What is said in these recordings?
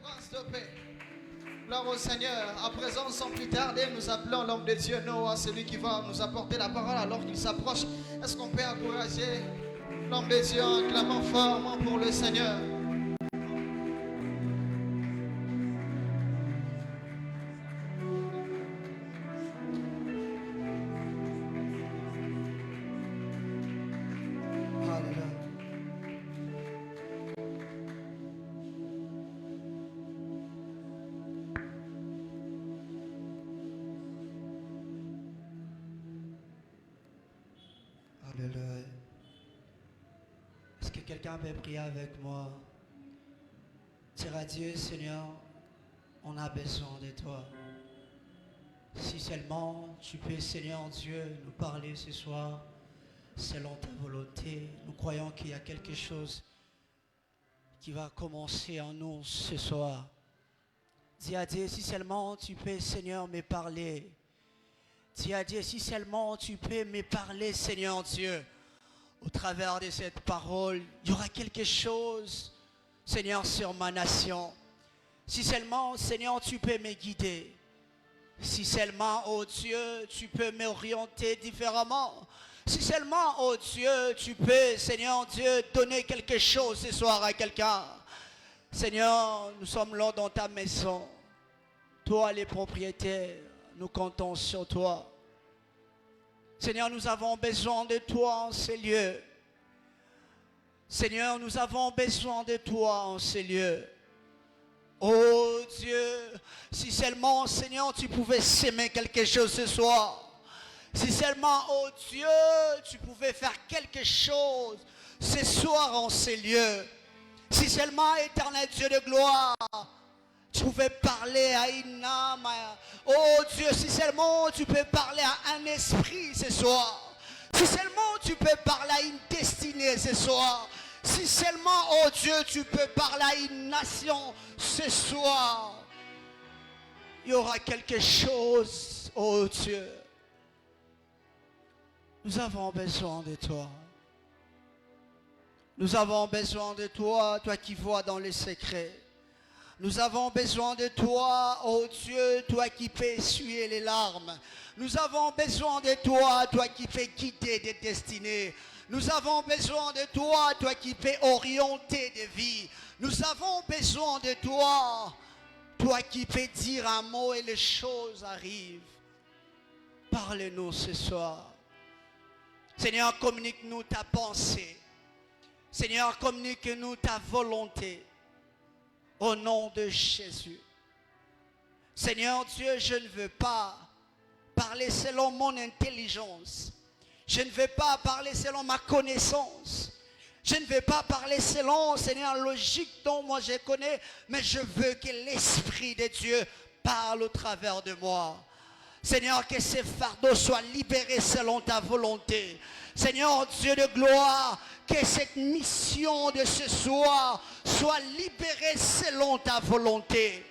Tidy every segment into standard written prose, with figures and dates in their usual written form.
Prince de paix. Gloire au Seigneur. À présent, sans plus tarder, nous appelons l'homme de Dieu, Noah, celui qui va nous apporter la parole alors qu'il s'approche. Est-ce qu'on peut encourager l'homme de Dieu en clamant fortement pour le Seigneur? Alléluia. Est-ce que quelqu'un peut prier avec moi? Dire à Dieu, Seigneur, on a besoin de toi. Si seulement tu peux, Seigneur Dieu, nous parler ce soir selon ta volonté. Nous croyons qu'il y a quelque chose qui va commencer en nous ce soir. Dis à Dieu, si seulement tu peux, Seigneur, me parler. Dis à Dieu, si seulement tu peux me parler, Seigneur Dieu. Au travers de cette parole, il y aura quelque chose, Seigneur, sur ma nation. Si seulement, Seigneur, tu peux me guider. Si seulement, oh Dieu, tu peux m'orienter différemment. Si seulement, oh Dieu, tu peux, Seigneur Dieu, donner quelque chose ce soir à quelqu'un. Seigneur, nous sommes là dans ta maison. Toi, les propriétaires, nous comptons sur toi. Seigneur, nous avons besoin de toi en ces lieux. Seigneur, nous avons besoin de toi en ces lieux. Oh Dieu, si seulement, Seigneur, tu pouvais s'aimer quelque chose ce soir. Si seulement, oh Dieu, tu pouvais faire quelque chose ce soir en ces lieux. Si seulement, éternel Dieu de gloire, tu pouvais parler à une âme. Oh Dieu, si seulement tu peux parler à un esprit ce soir. Si seulement tu peux parler à une destinée ce soir. Si seulement, oh Dieu, tu peux parler à une nation ce soir. Il y aura quelque chose, oh Dieu. Nous avons besoin de toi. Nous avons besoin de toi, toi qui vois dans les secrets. Nous avons besoin de toi, oh Dieu, toi qui peux essuyer les larmes. Nous avons besoin de toi, toi qui peux guider des destinées. Nous avons besoin de toi, toi qui peux orienter des vies. Nous avons besoin de toi, toi qui peux dire un mot et les choses arrivent. Parle-nous ce soir. Seigneur, communique-nous ta pensée. Seigneur, communique-nous ta volonté. Au nom de Jésus. Seigneur Dieu, je ne veux pas parler selon mon intelligence. Je ne veux pas parler selon ma connaissance. Je ne veux pas parler selon, Seigneur, logique dont moi je connais. Mais je veux que l'Esprit de Dieu parle au travers de moi. Seigneur, que ces fardeaux soient libérés selon ta volonté. Seigneur Dieu de gloire, que cette mission de ce soir soit libérée selon ta volonté.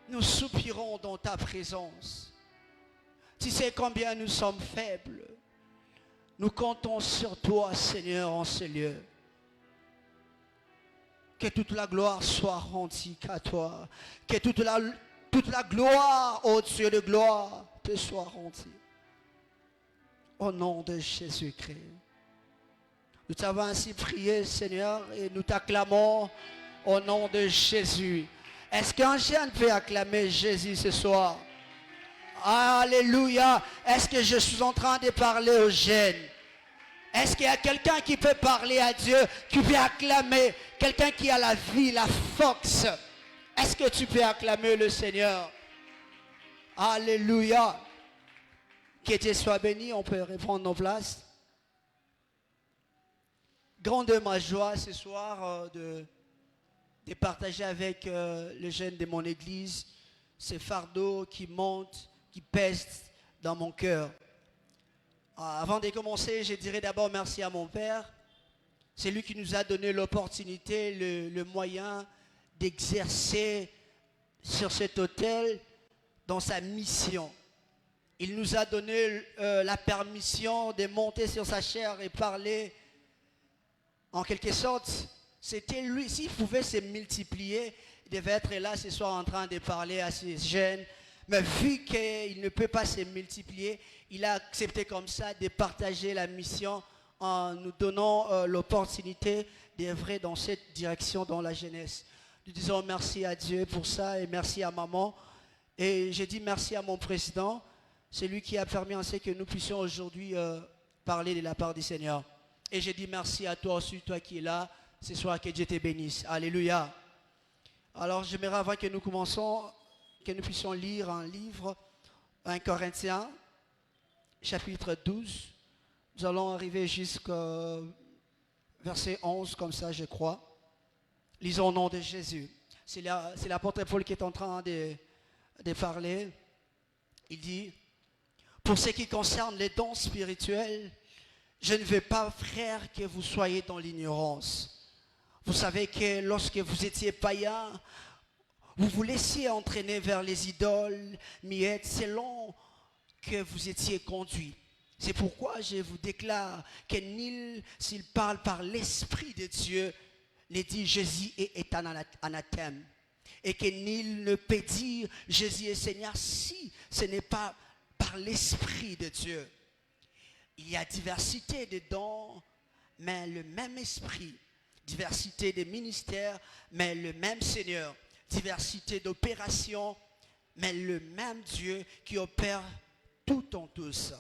Nous soupirons dans ta présence. Tu sais combien nous sommes faibles. Nous comptons sur toi, Seigneur, en ces lieux. Que toute la gloire soit rendue à toi. Que toute la gloire, ô Dieu de gloire, te soit rendue. Au nom de Jésus-Christ. Nous t'avons ainsi prié, Seigneur, et nous t'acclamons au nom de Jésus. Est-ce qu'un jeune peut acclamer Jésus ce soir? Alléluia. Est-ce que je suis en train de parler aux jeunes? Est-ce qu'il y a quelqu'un qui peut parler à Dieu, qui peut acclamer? Quelqu'un qui a la vie, la force. Est-ce que tu peux acclamer le Seigneur? Alléluia. Que Dieu soit béni, on peut reprendre nos places. Grande ma joie ce soir de partager avec les jeunes de mon église ces fardeaux qui montent, qui pèsent dans mon cœur. Avant de commencer, je dirais d'abord merci à mon Père. C'est lui qui nous a donné l'opportunité, le moyen d'exercer sur cet autel dans sa mission. Il nous a donné la permission de monter sur sa chair et parler en quelque sorte C'était lui. S'il pouvait se multiplier, il devait être là ce soir en train de parler à ces jeunes. Mais vu qu'il ne peut pas se multiplier, il a accepté comme ça de partager la mission en nous donnant l'opportunité d'œuvrer dans cette direction dans la jeunesse. Nous disons merci à Dieu pour ça et merci à maman. Et j'ai dit merci à mon président. C'est lui qui a permis en ce que nous puissions aujourd'hui parler de la part du Seigneur. Et j'ai dit merci à toi aussi, toi qui es là. Ce soir, que Dieu te bénisse. Alléluia. Alors, j'aimerais avant que nous commençons, que nous puissions lire un livre, 1 Corinthiens, chapitre 12. Nous allons arriver jusqu'au verset 11, comme ça, je crois. Lisons au nom de Jésus. C'est l'apôtre Paul qui est en train de parler. Il dit, pour ce qui concerne les dons spirituels, je ne veux pas, frères, que vous soyez dans l'ignorance. Vous savez que lorsque vous étiez païens, vous vous laissiez entraîner vers les idoles muettes selon que vous étiez conduits. C'est pourquoi je vous déclare que nul, s'il parle par l'Esprit de Dieu, ne dit Jésus est un anathème. Et que nul ne peut dire Jésus est Seigneur si ce n'est pas par l'Esprit de Dieu. Il y a diversité de dons, mais le même Esprit. Diversité de ministères, mais le même Seigneur. Diversité d'opérations, mais le même Dieu qui opère tout en tous.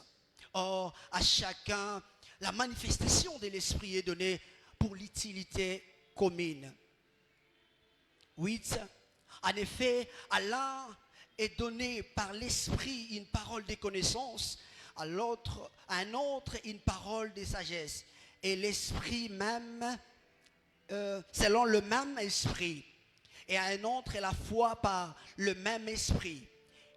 Or, à chacun, la manifestation de l'Esprit est donnée pour l'utilité commune. 8. En effet, à l'un est donné par l'Esprit une parole de connaissance, à un autre une parole de sagesse. Et l'Esprit même, selon le même Esprit. Et à un autre la foi par le même Esprit.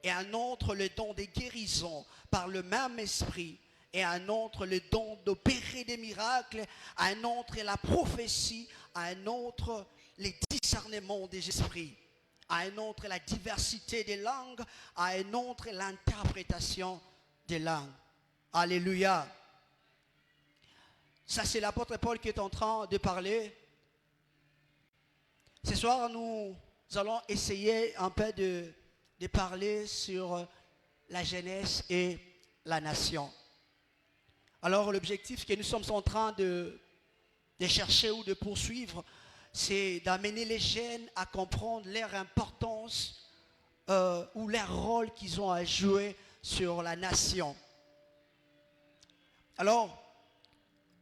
Et à un autre le don de guérison par le même Esprit. Et à un autre le don d'opérer des miracles. À un autre la prophétie. À un autre les discernements des esprits. À un autre la diversité des langues. À un autre l'interprétation des langues. Alléluia. Ça, c'est l'apôtre Paul qui est en train de parler. Ce soir, nous allons essayer un peu de parler sur la jeunesse et la nation. Alors, l'objectif que nous sommes en train de chercher ou de poursuivre, c'est d'amener les jeunes à comprendre leur importance ou leur rôle qu'ils ont à jouer sur la nation. Alors,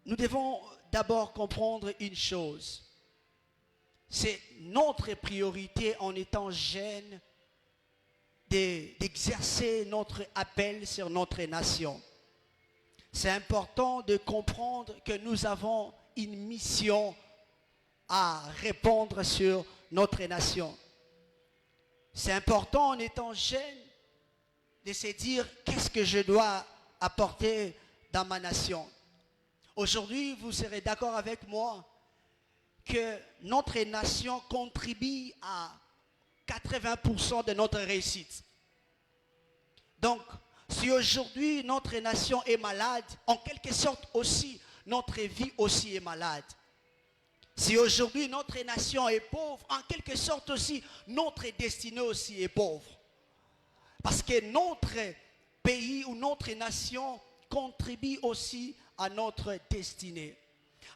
nous devons d'abord comprendre une chose. C'est notre priorité en étant jeunes d'exercer notre appel sur notre nation. C'est important de comprendre que nous avons une mission à répondre sur notre nation. C'est important en étant jeune de se dire qu'est-ce que je dois apporter dans ma nation. Aujourd'hui, vous serez d'accord avec moi que notre nation contribue à 80% de notre réussite. Donc, si aujourd'hui notre nation est malade, en quelque sorte aussi, notre vie aussi est malade. Si aujourd'hui notre nation est pauvre, en quelque sorte aussi, notre destinée aussi est pauvre. Parce que notre pays ou notre nation contribue aussi à notre destinée.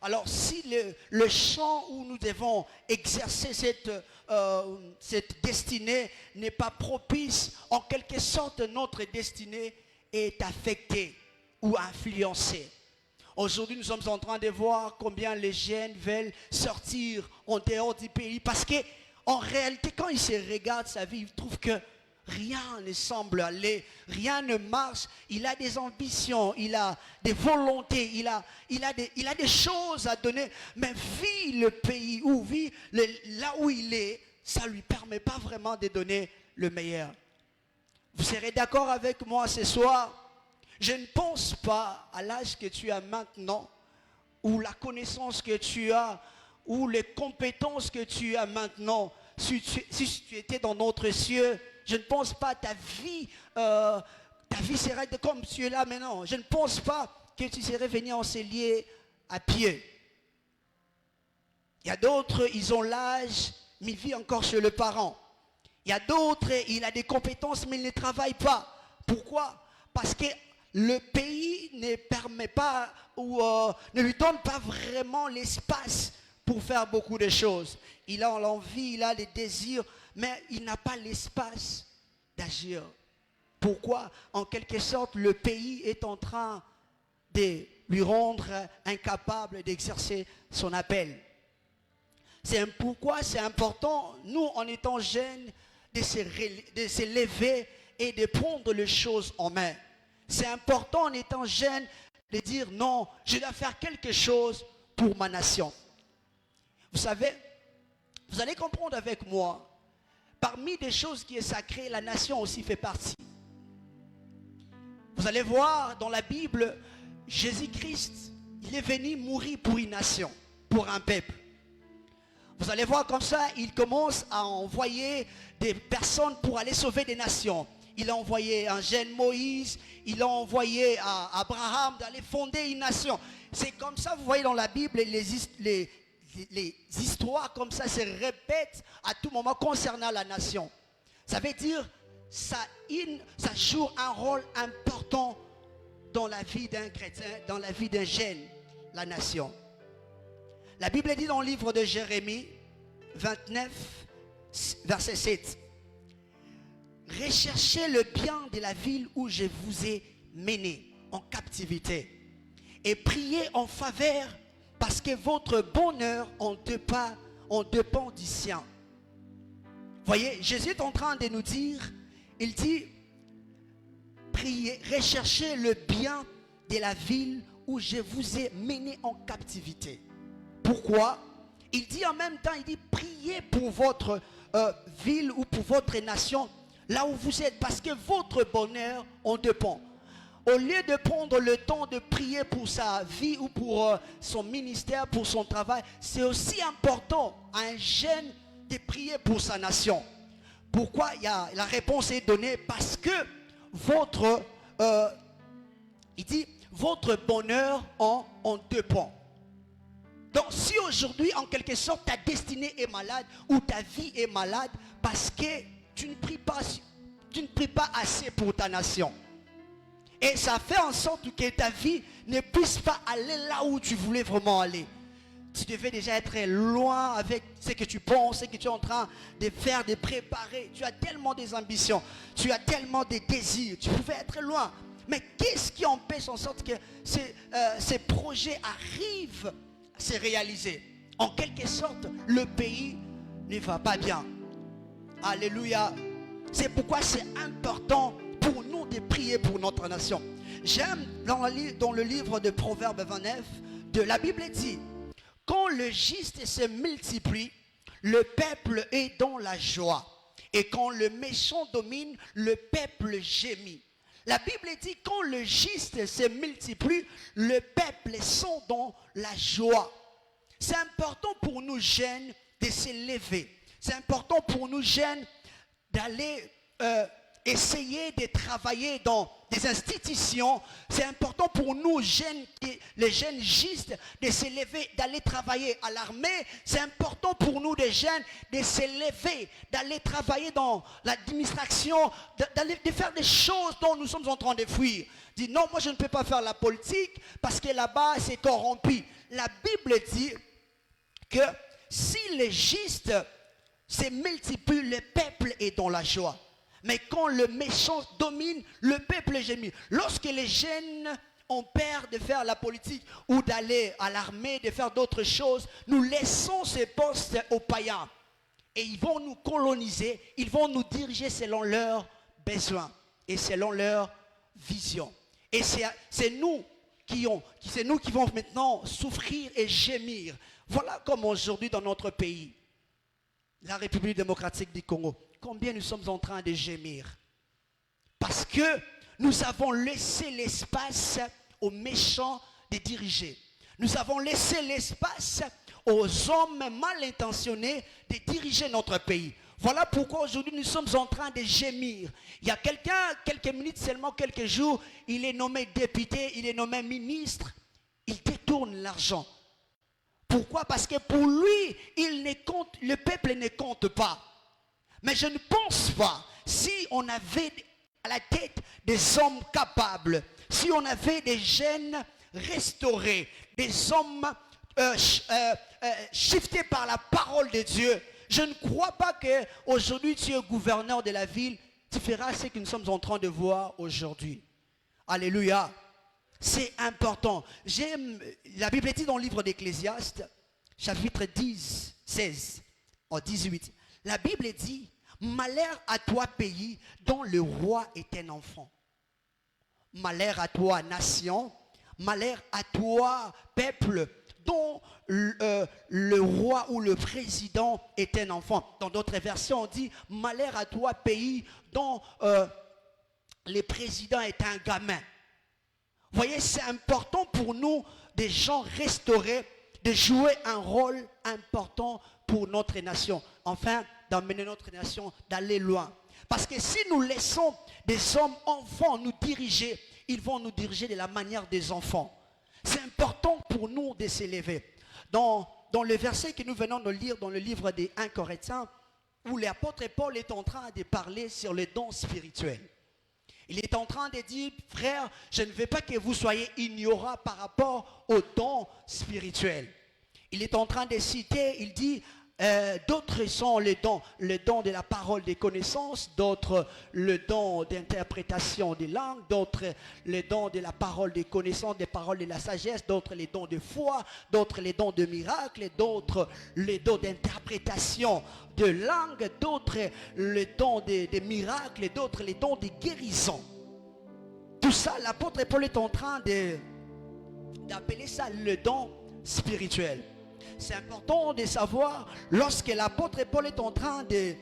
Alors si le champ où nous devons exercer cette destinée n'est pas propice, en quelque sorte notre destinée est affectée ou influencée. Aujourd'hui, nous sommes en train de voir combien les jeunes veulent sortir en dehors du pays parce qu'en réalité, quand ils se regardent sa vie, ils trouvent que rien ne semble aller, rien ne marche. Il a des ambitions, il a des volontés, il a des choses à donner. Mais vu le pays où vit, là où il est, ça ne lui permet pas vraiment de donner le meilleur. Vous serez d'accord avec moi ce soir? Je ne pense pas à l'âge que tu as maintenant, ou la connaissance que tu as, ou les compétences que tu as maintenant, si tu étais dans notre cieux. Je ne pense pas ta vie serait comme tu es là maintenant. Je ne pense pas que tu serais venu enseigner à pied. Il y a d'autres, ils ont l'âge, mais ils vivent encore chez le parent. Il y a d'autres, il a des compétences, mais il ne travaille pas. Pourquoi? Parce que le pays ne permet pas ou ne lui donne pas vraiment l'espace pour faire beaucoup de choses. Il a l'envie, il a les désirs, mais il n'a pas l'espace d'agir. Pourquoi? En quelque sorte, le pays est en train de lui rendre incapable d'exercer son appel. C'est pourquoi c'est important, nous, en étant jeunes, de se lever et de prendre les choses en main. C'est important, en étant jeune, de dire non, je dois faire quelque chose pour ma nation. Vous savez, vous allez comprendre avec moi, parmi des choses qui est sacrées, la nation aussi fait partie. Vous allez voir dans la Bible, Jésus-Christ, il est venu mourir pour une nation, pour un peuple. Vous allez voir comme ça, il commence à envoyer des personnes pour aller sauver des nations. Il a envoyé un jeune Moïse, il a envoyé à Abraham d'aller fonder une nation. C'est comme ça, vous voyez dans la Bible, les histoires comme ça se répètent à tout moment concernant la nation. Ça veut dire, ça joue un rôle important dans la vie d'un chrétien, dans la vie d'un jeune, la nation. La Bible dit dans le livre de Jérémie 29, verset 7. Recherchez le bien de la ville où je vous ai mené en captivité et priez en faveur parce que votre bonheur en dépend du sien. Voyez, Jésus est en train de nous dire, il dit, priez, recherchez le bien de la ville où je vous ai mené en captivité. Pourquoi? Il dit en même temps, il dit, priez pour votre ville ou pour votre nation, là où vous êtes, parce que votre bonheur en dépend. Au lieu de prendre le temps de prier pour sa vie ou pour son ministère, pour son travail, c'est aussi important à un jeune de prier pour sa nation. Pourquoi? La réponse est donnée parce que il dit, votre bonheur en dépend. Donc si aujourd'hui en quelque sorte ta destinée est malade ou ta vie est malade parce que tu ne pries pas assez pour ta nation. Et ça fait en sorte que ta vie ne puisse pas aller là où tu voulais vraiment aller. Tu devais déjà être loin avec ce que tu penses, ce que tu es en train de faire, de préparer. Tu as tellement des ambitions, tu as tellement des désirs, tu pouvais être loin. Mais qu'est-ce qui empêche en sorte que ces projets arrivent à se réaliser? En quelque sorte, le pays ne va pas bien. Alléluia. C'est pourquoi c'est important pour nous de prier pour notre nation. J'aime dans le livre de Proverbes 29, la Bible dit, quand le juste se multiplie, le peuple est dans la joie. Et quand le méchant domine, le peuple gémit. La Bible dit, quand le juste se multiplie, le peuple sont dans la joie. C'est important pour nous jeunes de se lever. C'est important pour nous jeunes d'aller essayer de travailler dans des institutions. C'est important pour nous jeunes, les jeunes justes, de se lever, d'aller travailler à l'armée. C'est important pour nous les jeunes de se lever, d'aller travailler dans l'administration, de faire des choses dont nous sommes en train de fuir. Dit non, moi je ne peux pas faire la politique parce que là-bas c'est corrompu. La Bible dit que si les justes se multiplient, le peuple est dans la joie. Mais quand le méchant domine, le peuple gémit. Lorsque les jeunes ont peur de faire la politique ou d'aller à l'armée, de faire d'autres choses, nous laissons ces postes aux païens. Et ils vont nous coloniser, ils vont nous diriger selon leurs besoins et selon leur vision. Et c'est nous qui vont maintenant souffrir et gémir. Voilà comme aujourd'hui dans notre pays, la République démocratique du Congo, combien nous sommes en train de gémir. Parce que nous avons laissé l'espace aux méchants de diriger. Nous avons laissé l'espace aux hommes mal intentionnés de diriger notre pays. Voilà pourquoi aujourd'hui nous sommes en train de gémir. Il y a quelques minutes seulement, quelques jours, il est nommé député, il est nommé ministre. Il détourne l'argent Pourquoi? Parce que pour lui, le peuple ne compte pas. Mais je ne pense pas, si on avait à la tête des hommes capables, si on avait des jeunes restaurés, des hommes shiftés par la parole de Dieu, je ne crois pas qu'aujourd'hui tu es gouverneur de la ville, tu feras ce que nous sommes en train de voir aujourd'hui. Alléluia. C'est important. La Bible dit dans le livre d'Ecclésiaste, chapitre 10, 16, en 18. La Bible dit, malheur à toi pays dont le roi est un enfant. Malheur à toi nation, malheur à toi peuple dont le roi ou le président est un enfant. Dans d'autres versions, on dit malheur à toi pays dont le président est un gamin. Vous voyez, c'est important pour nous, des gens restaurés, de jouer un rôle important pour notre nation. Enfin, d'emmener notre nation, d'aller loin. Parce que si nous laissons des hommes enfants nous diriger, ils vont nous diriger de la manière des enfants. C'est important pour nous de s'élever. Dans le verset que nous venons de lire dans le livre des 1 Corinthiens, où l'apôtre Paul est en train de parler sur les dons spirituels. Il est en train de dire, frère, je ne veux pas que vous soyez ignorants par rapport aux dons spirituels. Il est en train de citer, il dit, d'autres sont les dons de la parole des connaissances, d'autres le don d'interprétation des langues, d'autres les dons de la parole des connaissances, des paroles de la sagesse, d'autres les dons de foi, d'autres les dons de miracles, d'autres les dons d'interprétation de langue, d'autres les dons de miracles, d'autres les dons de guérison. Tout ça, l'apôtre Paul est en train d'appeler ça le don spirituel. C'est important de savoir, lorsque l'apôtre Paul est en train de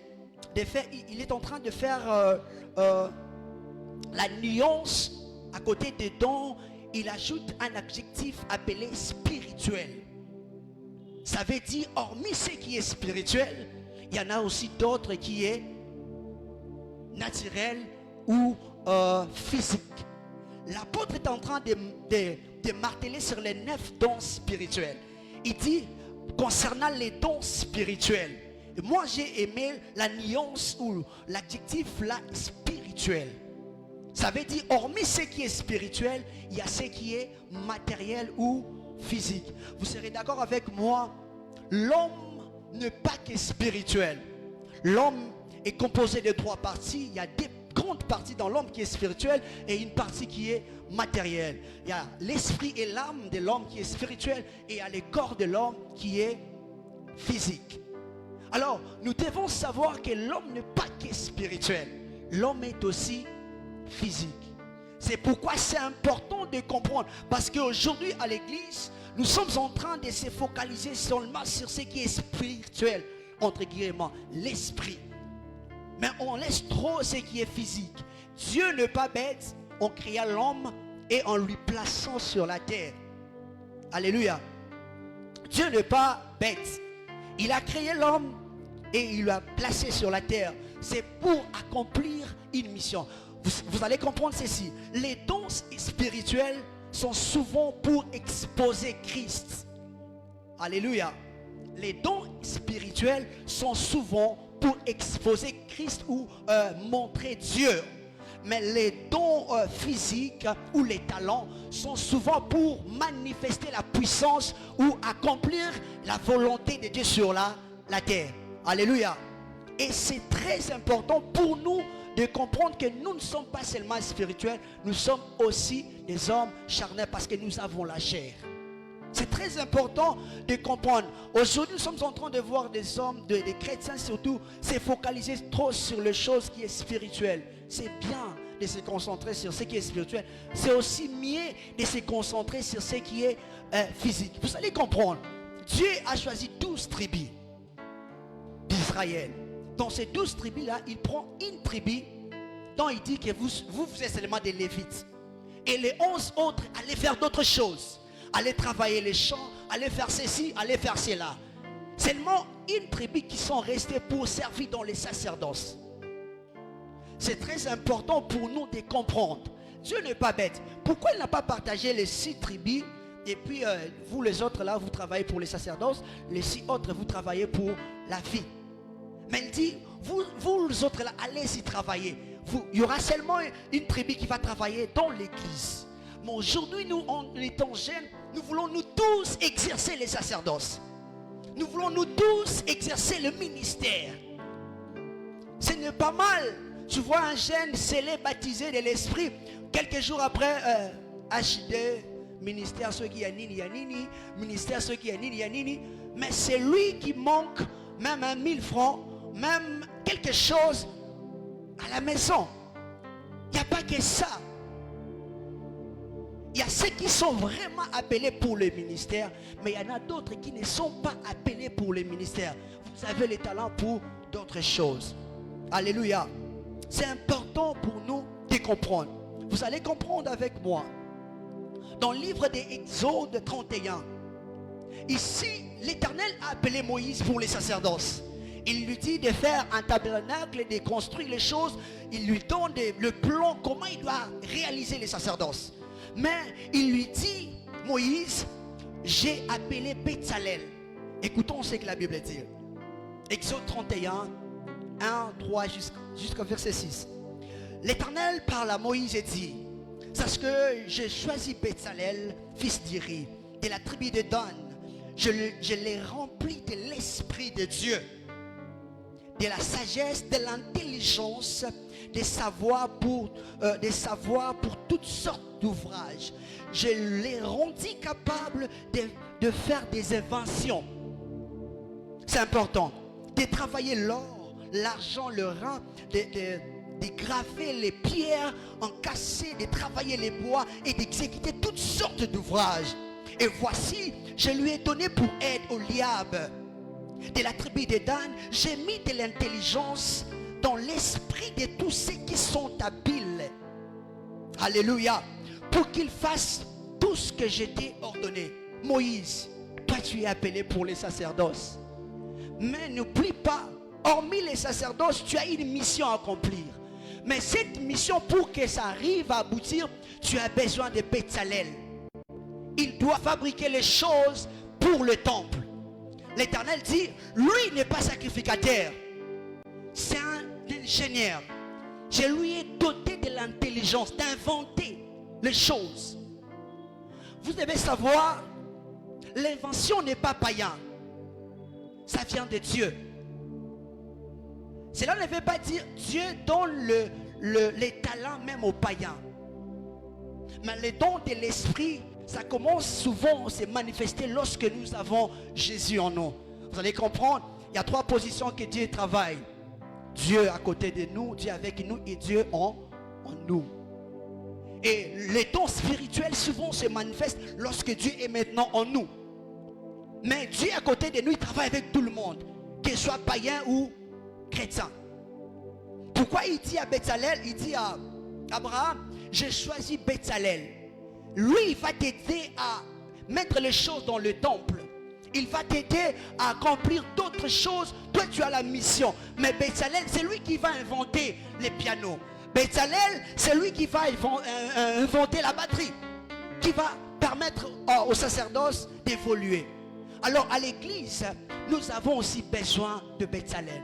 faire, il est en train de faire la nuance à côté des dons, il ajoute un adjectif appelé spirituel. Ça veut dire, hormis ce qui est spirituel, il y en a aussi d'autres qui est naturel ou physique. L'apôtre est en train de marteler sur les 9 dons spirituels. Il dit, concernant les dons spirituels, et moi j'ai aimé la nuance ou l'adjectif là, spirituel. Ça veut dire, hormis ce qui est spirituel, il y a ce qui est matériel ou physique. Vous serez d'accord avec moi, l'homme n'est pas que spirituel. L'homme est composé de 3 parties. Il y a des grandes parties dans l'homme qui est spirituelle et une partie qui est matérielle. Il y a l'esprit et l'âme de l'homme qui est spirituel et il y a le corps de l'homme qui est physique. Alors, nous devons savoir que l'homme n'est pas que spirituel. L'homme est aussi physique. C'est pourquoi c'est important de comprendre. Parce qu'aujourd'hui, à l'église, nous sommes en train de se focaliser seulement sur ce qui est spirituel, entre guillemets, l'esprit. Mais on laisse trop ce qui est physique. Dieu n'est pas bête. On créa l'homme et en lui plaçant sur la terre. Alléluia. Dieu n'est pas bête. Il a créé l'homme et il l'a placé sur la terre. C'est pour accomplir une mission. Vous allez comprendre ceci. Les dons spirituels sont souvent pour exposer Christ. Alléluia. Les dons spirituels sont souvent pour exposer Christ ou montrer Dieu. Mais les dons physiques ou les talents sont souvent pour manifester la puissance ou accomplir la volonté de Dieu sur la terre. Alléluia. Et c'est très important pour nous de comprendre que nous ne sommes pas seulement spirituels, nous sommes aussi des hommes charnels parce que nous avons la chair. C'est très important de comprendre. Aujourd'hui, nous sommes en train de voir des hommes, des chrétiens surtout, se focaliser trop sur les choses qui sont spirituelles. C'est bien de se concentrer sur ce qui est spirituel. C'est aussi mieux de se concentrer sur ce qui est physique. Vous allez comprendre. Dieu a choisi 12 tribus d'Israël. Dans ces 12 tribus-là, il prend une tribu dont il dit que vous êtes seulement des Lévites. Et les 11 autres allaient faire d'autres choses. Allaient travailler les champs, allaient faire ceci, allaient faire cela. Seulement une tribu qui sont restées pour servir dans les sacerdoces. C'est très important pour nous de comprendre. Dieu n'est pas bête. Pourquoi il n'a pas partagé les 6 tribus Et puis, vous les autres là, vous travaillez pour les sacerdoces. Les 6 autres, vous travaillez pour la vie. Mais il dit, vous les autres là, allez-y travailler. Il y aura seulement une tribu qui va travailler dans l'église. Mais aujourd'hui, nous, en étant jeunes, nous voulons nous tous exercer les sacerdoces. Nous voulons nous tous exercer le ministère. Ce n'est pas mal. Tu vois un jeune scellé, baptisé de l'esprit. Quelques jours après, HD, ministère ceux qui yanini, ministère ceux qui yanini. Mais c'est lui qui manque même 1000 francs, même quelque chose à la maison. Il n'y a pas que ça. Il y a ceux qui sont vraiment appelés pour le ministère, mais il y en a d'autres qui ne sont pas appelés pour le ministère. Vous avez les talents pour d'autres choses. Alléluia. C'est important pour nous de comprendre. Vous allez comprendre avec moi. Dans le livre des Exode 31, ici, l'Éternel a appelé Moïse pour les sacerdoces. Il lui dit de faire un tabernacle, de construire les choses. Il lui donne le plan, comment il doit réaliser les sacerdoces. Mais il lui dit, Moïse, j'ai appelé Bétzalel. Écoutons ce que la Bible dit. Exode 31, 1, 3 jusqu'au verset 6. L'Éternel parle à Moïse et dit, sache que j'ai choisi Bétzalel, fils d'Iri, de la tribu de Dan. Je l'ai rempli de l'Esprit de Dieu, de la sagesse, de l'intelligence, des savoirs pour toutes sortes d'ouvrages. Je l'ai rendu capable de faire des inventions. C'est important. De travailler l'or, l'argent, le rein, de graver les pierres, encasser, de travailler les bois et d'exécuter toutes sortes d'ouvrages. Et voici, je lui ai donné pour aide Oliab de la tribu de Dan. J'ai mis de l'intelligence dans l'esprit de tous ceux qui sont habiles. Alléluia. Pour qu'ils fassent tout ce que je t'ai ordonné. Moïse, toi tu es appelé pour les sacerdoces. Mais n'oublie pas, hormis les sacerdoces, tu as une mission à accomplir. Mais cette mission, pour que ça arrive à aboutir, tu as besoin de Bétzalel. Il doit fabriquer les choses pour le temple. L'Éternel dit, lui n'est pas sacrificateur. C'est un ingénieur. Je lui ai doté de l'intelligence d'inventer les choses. Vous devez savoir, l'invention n'est pas païen. Ça vient de Dieu. Cela ne veut pas dire Dieu donne les talents même aux païens. Mais les dons de l'esprit, ça commence souvent à se manifester lorsque nous avons Jésus en nous. Vous allez comprendre, il y a 3 positions que Dieu travaille. Dieu à côté de nous, Dieu avec nous et Dieu en nous. Et les dons spirituels souvent se manifestent lorsque Dieu est maintenant en nous. Mais Dieu à côté de nous, il travaille avec tout le monde, qu'il soit païen ou chrétien. Pourquoi il dit à Bétzalel, il dit à Abraham, j'ai choisi Bétzalel. Lui, il va t'aider à mettre les choses dans le temple. Il va t'aider à accomplir d'autres choses. Toi, tu as la mission. Mais Bétzalel, c'est lui qui va inventer les pianos. Bétzalel, c'est lui qui va inventer la batterie, qui va permettre au sacerdoce d'évoluer. Alors, à l'église, nous avons aussi besoin de Bétzalel.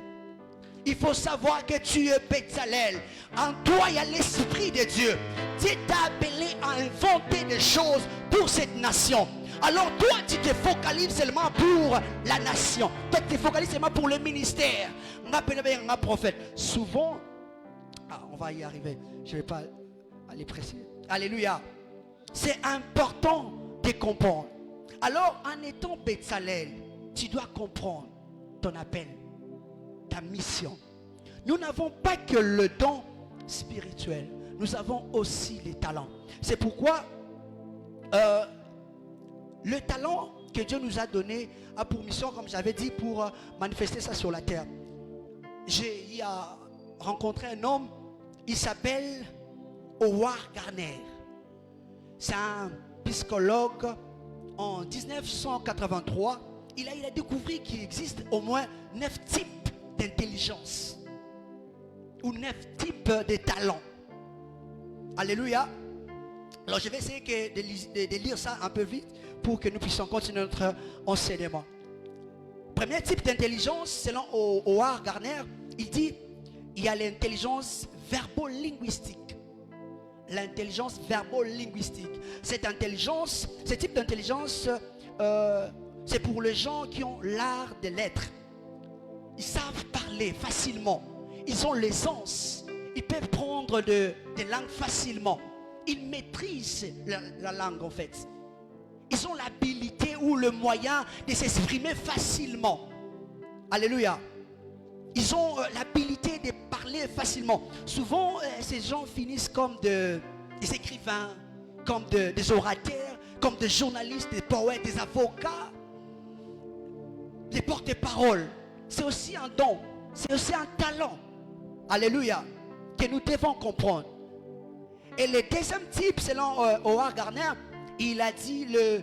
Il faut savoir que tu es Bétzalel. En toi, il y a l'Esprit de Dieu. Dieu t'a appelé à inventer des choses pour cette nation. Alors toi, tu te focalises seulement pour la nation. Toi, tu te focalises seulement pour le ministère. On appelle un prophète. Souvent, on va y arriver. Je ne vais pas aller presser. Alléluia. C'est important de comprendre. Alors, en étant Bétzalel, tu dois comprendre ton appel, ta mission. Nous n'avons pas que le don spirituel. Nous avons aussi les talents. C'est pourquoi le talent que Dieu nous a donné a pour mission, comme j'avais dit, pour manifester ça sur la terre. J'ai rencontré un homme, il s'appelle Howard Gardner. C'est un psychologue. En 1983, il a découvert qu'il existe au moins 9 types d'intelligence ou 9 types de talents. Alléluia. Alors je vais essayer de lire ça un peu vite pour que nous puissions continuer notre enseignement. Premier type d'intelligence, selon Howard Gardner, il dit il y a l'intelligence verbo-linguistique. L'intelligence verbo-linguistique. Cette intelligence, ce type d'intelligence, c'est pour les gens qui ont l'art de l'être. Ils savent parler facilement. Ils ont l'aisance. Ils peuvent prendre des langues facilement. Ils maîtrisent la langue en fait. Ils ont l'habilité ou le moyen de s'exprimer facilement. Alléluia. Ils ont l'habilité de parler facilement. Souvent, ces gens finissent comme des écrivains, comme des orateurs, comme des journalistes, des poètes, des avocats, des porte-paroles. C'est aussi un don, c'est aussi un talent. Alléluia. Que nous devons comprendre. Et le deuxième type, selon Howard Gardner, il a dit le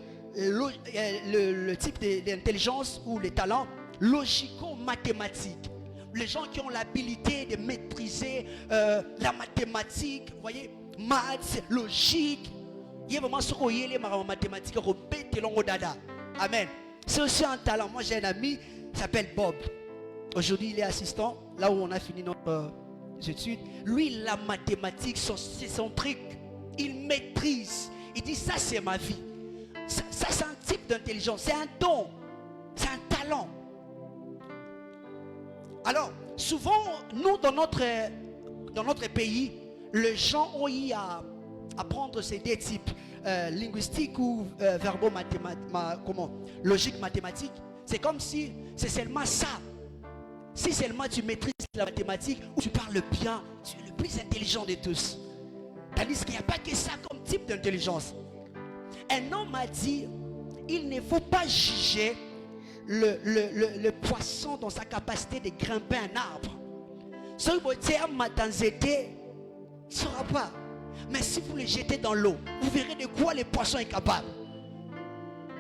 type d'intelligence ou les talents logico-mathématiques. Les gens qui ont l'habilité de maîtriser la mathématique, vous voyez, maths, logique. Il y a vraiment ce qu'on y est, les mathématiques, amen. C'est aussi un talent. Moi j'ai un ami qui s'appelle Bob. Aujourd'hui il est assistant, là où on a fini notre études. Lui la mathématique, c'est son truc. Il maîtrise. Il dit ça c'est ma vie. Ça c'est un type d'intelligence, c'est un don, c'est un talent. Alors, souvent, nous, dans notre pays, les gens ont eu à apprendre ces deux types, linguistiques ou logique mathématique. C'est comme si c'est seulement ça. Si seulement tu maîtrises la mathématique ou tu parles bien, tu es le plus intelligent de tous. Tandis qu'il n'y a pas que ça comme type d'intelligence. Un homme a dit, il ne faut pas juger le poisson dans sa capacité de grimper un arbre. Ce que vous ne saura pas. Mais si vous le jetez dans l'eau, vous verrez de quoi le poisson est capable.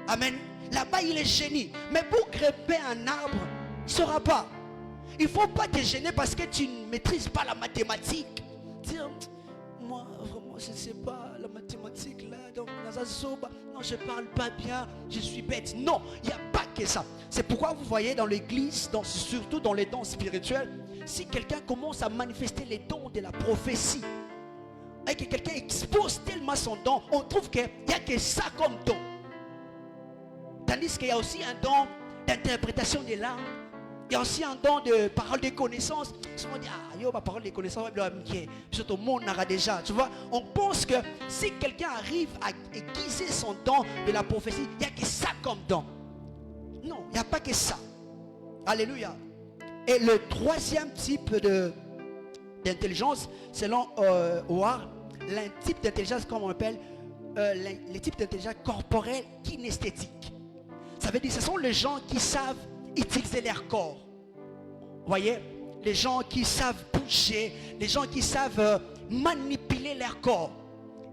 Amen. Là-bas, il est génie. Mais pour grimper un arbre, il ne saura pas. Il ne faut pas te gêner parce que tu ne maîtrises pas la mathématique. Dire, moi, vraiment, je ne sais pas, la mathématique, là, dans non, je ne parle pas bien, je suis bête. Non, il n'y a pas que ça. C'est pourquoi vous voyez dans l'église, surtout dans les dons spirituels, si quelqu'un commence à manifester les dons de la prophétie, et que quelqu'un expose tellement son don, on trouve qu'il n'y a que ça comme don. Tandis qu'il y a aussi un don d'interprétation des langues. Il y a aussi un don de parole de connaissance. Souvent on dit, ma parole de connaissance, surtout mon aura déjà. Tu vois, on pense que si quelqu'un arrive à aiguiser son don de la prophétie, il n'y a que ça comme don. Non, il n'y a pas que ça. Alléluia. Et le troisième type d'intelligence, selon Howard, le type d'intelligence, comme on appelle, les types d'intelligence corporelle kinesthétique. Ça veut dire que ce sont les gens qui savent utiliser leur corps. Vous voyez, les gens qui savent bouger, les gens qui savent manipuler leur corps.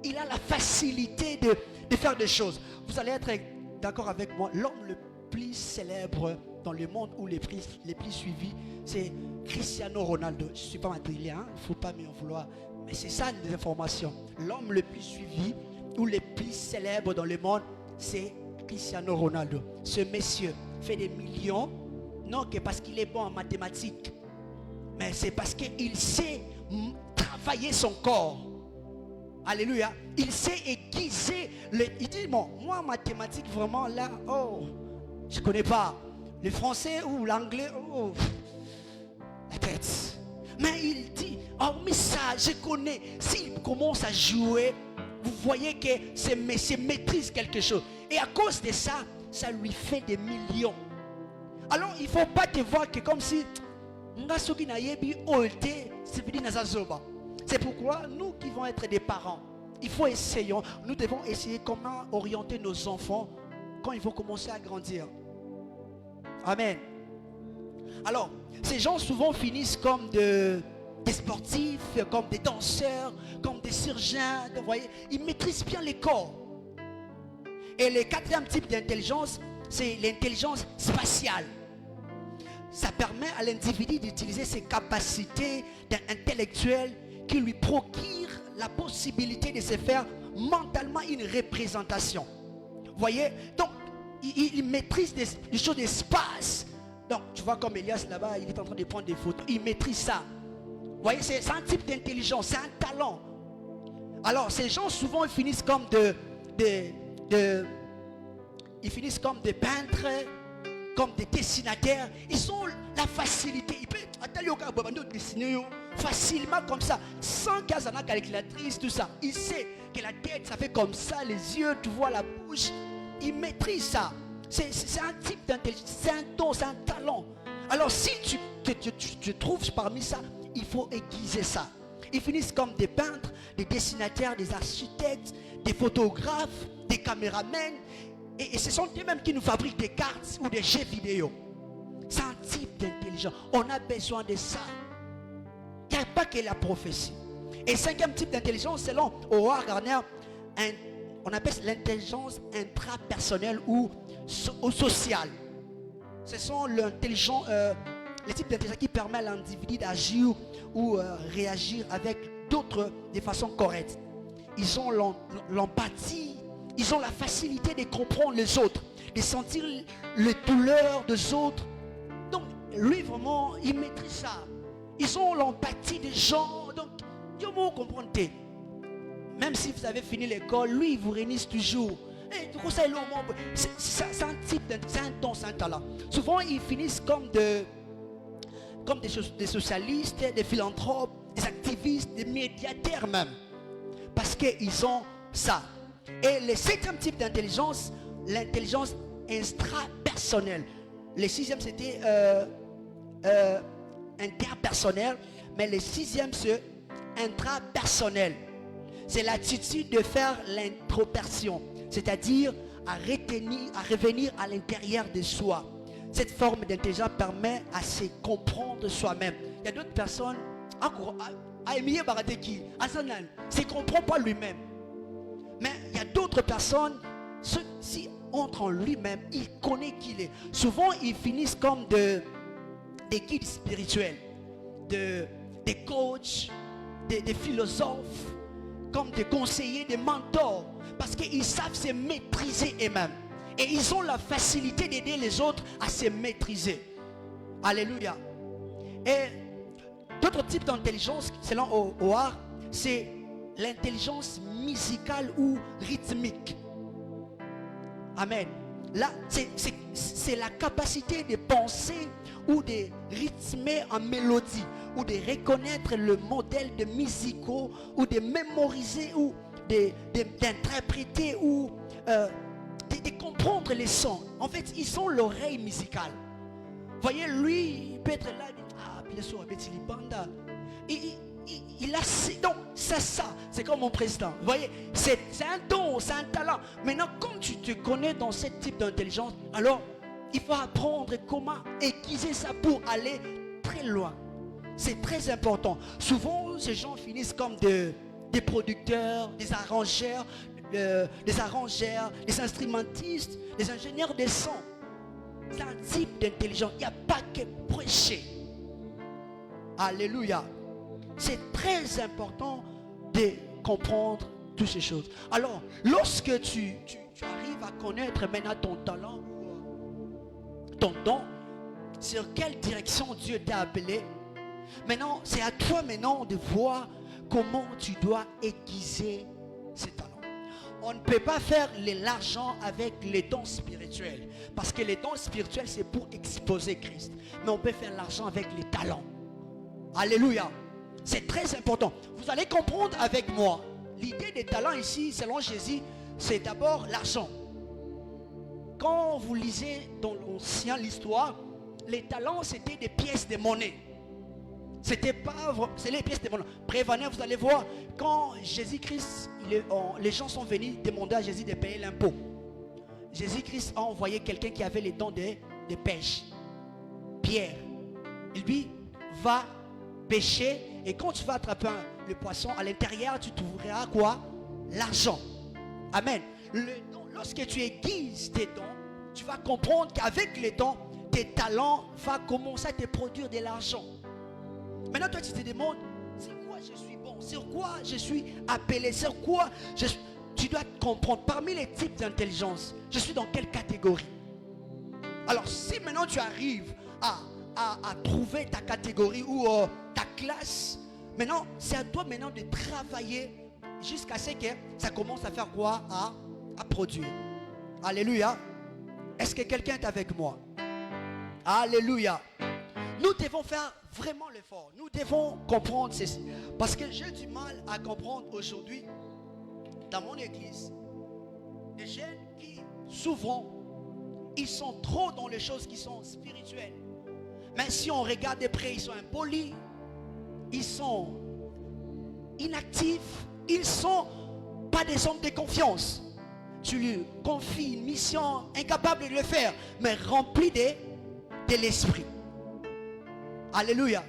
Il a la facilité de faire des choses. Vous allez être d'accord avec moi, l'homme le plus célèbre dans le monde ou les plus suivis, c'est Cristiano Ronaldo. Je ne suis pas madrilène, il ne faut pas m'en vouloir, mais c'est ça les informations. L'homme le plus suivi ou le plus célèbre dans le monde, c'est Cristiano Ronaldo. Ce monsieur fait des millions, non que parce qu'il est bon en mathématiques, mais c'est parce qu'il sait travailler son corps. Alléluia. Il sait aiguiser. Il dit, bon, moi en mathématiques vraiment là, je ne connais pas. Le français ou l'anglais, la tête. Mais il dit, mais ça, je connais. S'il commence à jouer, vous voyez que ce monsieur maîtrise quelque chose. Et à cause de ça, ça lui fait des millions. Alors il ne faut pas te voir que comme si c'est pourquoi nous qui vont être des parents, nous devons essayer comment orienter nos enfants quand ils vont commencer à grandir. Amen. Alors, ces gens souvent finissent comme des sportifs, comme des danseurs, comme des chirurgiens, vous voyez, ils maîtrisent bien les corps. Et le quatrième type d'intelligence, c'est l'intelligence spatiale. Ça permet à l'individu d'utiliser ses capacités intellectuelles qui lui procurent la possibilité de se faire mentalement une représentation. Vous Voyez, donc il maîtrise des choses d'espace. Donc tu vois comme Elias là-bas, il est en train de prendre des photos. Il maîtrise ça. Voyez, c'est un type d'intelligence, c'est un talent. Alors ces gens souvent ils finissent comme ils finissent comme des peintres, comme des dessinateurs. Ils ont la facilité. Ils peuvent dessiner facilement comme ça, sans qu'il y ait une calculatrice, tout ça. Il sait que la tête, ça fait comme ça, les yeux, tu vois la bouche. Il maîtrise ça. C'est un type d'intelligence, c'est un don, c'est un talent. Alors si tu trouves parmi ça, il faut aiguiser ça. Ils finissent comme des peintres, des dessinateurs, des architectes, des photographes, des caméramans. Et ce sont eux-mêmes qui nous fabriquent des cartes ou des jeux vidéo. C'est un type d'intelligence. On a besoin de ça. Il n'y a pas que la prophétie. Et cinquième type d'intelligence, selon Howard Gardner, on appelle l'intelligence intrapersonnelle ou sociale. Ce sont les types d'intelligence qui permettent à l'individu d'agir ou réagir avec d'autres de façon correcte. Ils ont l'empathie, ils ont la facilité de comprendre les autres, de sentir les douleurs des autres. Donc, lui vraiment, il maîtrise ça. Ils ont l'empathie des gens. Donc, vous comprenez. Même si vous avez fini l'école, lui, il vous réunit toujours. C'est un type, c'est un don, c'est un talent. Souvent, ils finissent comme des socialistes, des philanthropes, des activistes, des médiateurs même. Parce qu'ils ont ça. Et le septième type d'intelligence, l'intelligence intrapersonnelle. Le sixième, c'était interpersonnel. Mais le sixième, c'est intrapersonnel. C'est l'attitude de faire l'introspection, c'est-à-dire à revenir à l'intérieur de soi. Cette forme d'intelligence permet à se comprendre soi-même. Il y a d'autres personnes, qui ne se comprend pas lui-même. Mais il y a d'autres personnes, s'ils entrent en lui-même, il connaît qui il est. Souvent, ils finissent comme des guides spirituels, des coachs, des philosophes, comme des conseillers, des mentors, parce qu'ils savent se maîtriser eux-mêmes. Et ils ont la facilité d'aider les autres à se maîtriser. Alléluia. Et d'autres types d'intelligence, selon Howard, c'est l'intelligence musicale ou rythmique. Amen. Là, c'est la capacité de penser ou de rythmer en mélodie, ou de reconnaître le modèle de musicaux, ou de mémoriser, ou d'interpréter, ou de comprendre les sons. En fait, ils ont l'oreille musicale. Voyez, lui, il peut être là, bien sûr, il a donc c'est ça, c'est comme mon président. Vous voyez, c'est un don, c'est un talent. Maintenant, quand tu te connais dans ce type d'intelligence, alors il faut apprendre comment aiguiser ça pour aller très loin. C'est très important. Souvent, ces gens finissent comme des producteurs, des arrangeurs, des instrumentistes, des ingénieurs de son. C'est un type d'intelligence. Il n'y a pas que prêcher. Alléluia. C'est très important de comprendre toutes ces choses. Alors, lorsque tu arrives à connaître maintenant ton talent, ton don, sur quelle direction Dieu t'a appelé, maintenant, c'est à toi maintenant de voir comment tu dois aiguiser ces talents. On ne peut pas faire l'argent avec les dons spirituels. Parce que les dons spirituels, c'est pour exposer Christ. Mais on peut faire l'argent avec les talents. Alléluia. C'est très important. Vous allez comprendre avec moi. L'idée des talents ici, selon Jésus, c'est d'abord l'argent. Quand vous lisez dans l'ancien l'histoire, les talents, c'était des pièces de monnaie. C'était pas, c'est les pièces de monnaie. Prévenez, vous allez voir, quand Jésus-Christ, les gens sont venus demander à Jésus de payer l'impôt. Jésus-Christ a envoyé quelqu'un qui avait les dons de pêche. Pierre. Il lui va pêcher. Et quand tu vas attraper le poisson, à l'intérieur, tu trouveras quoi? L'argent. Amen. Lorsque tu aiguises tes dons, tu vas comprendre qu'avec les dons, tes talents vont commencer à te produire de l'argent. Maintenant, toi, tu te demandes, c'est quoi je suis bon? Sur quoi je suis appelé? Sur quoi tu tu dois comprendre, parmi les types d'intelligence, je suis dans quelle catégorie? Alors, si maintenant tu arrives à trouver ta catégorie ou ta classe, maintenant, c'est à toi maintenant de travailler jusqu'à ce que ça commence à faire quoi? À produire. Alléluia. Est-ce que quelqu'un est avec moi? Alléluia. Nous devons faire vraiment l'effort. Nous devons comprendre ceci. Parce que j'ai du mal à comprendre aujourd'hui, dans mon église, des jeunes qui, souvent, ils sont trop dans les choses qui sont spirituelles. Mais si on regarde de près, ils sont impolis, ils sont inactifs, ils ne sont pas des hommes de confiance. Tu lui confies une mission incapable de le faire, mais rempli de l'esprit. Alléluia.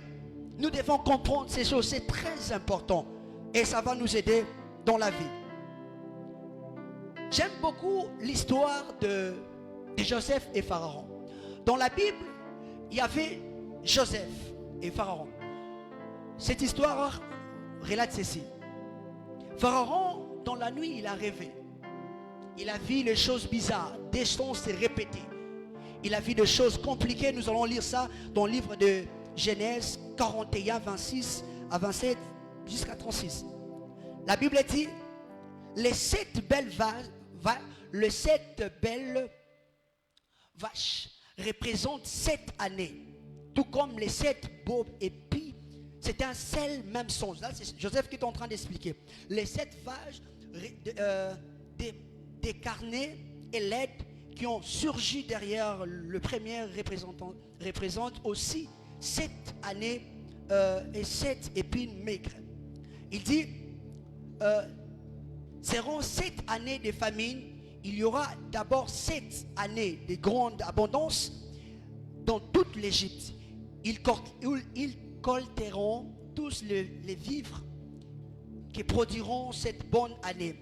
Nous devons comprendre ces choses, c'est très important. Et ça va nous aider dans la vie. J'aime beaucoup l'histoire de Joseph et Pharaon. Dans la Bible, il y avait Joseph et Pharaon. Cette histoire relate ceci. Pharaon, dans la nuit, il a rêvé. Il a vu les choses bizarres, des sons se répéter. Il a vu des choses compliquées. Nous allons lire ça dans le livre de Genèse 41, 26 à 27 jusqu'à 36. La Bible dit, les 7 belles vaches représentent 7 années, tout comme les 7 beaux épis. C'est un seul même son. Là, c'est Joseph qui est en train d'expliquer. Les 7 vaches décarnées et laides qui ont surgi derrière le premier représentent aussi 7 années et 7 épines maigres. Il dit, seront 7 années de famine. Il y aura d'abord 7 années de grande abondance dans toute l'Égypte. Ils colteront tous les vivres qui produiront cette bonne année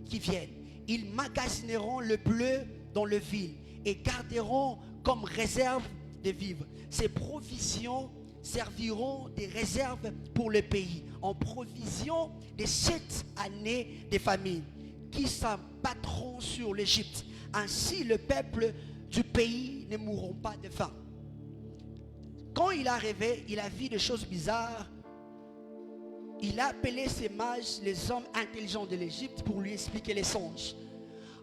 qui viennent. Ils magasineront le bleu dans le ville et garderont comme réserve de vivres. Ces provisions serviront des réserves pour le pays, en provision de 7 années de famine qui s'abattront sur l'Égypte. Ainsi, le peuple du pays ne mourront pas de faim. Quand il a rêvé, il a vu des choses bizarres. Il a appelé ses mages, les hommes intelligents de l'Égypte, pour lui expliquer les songes.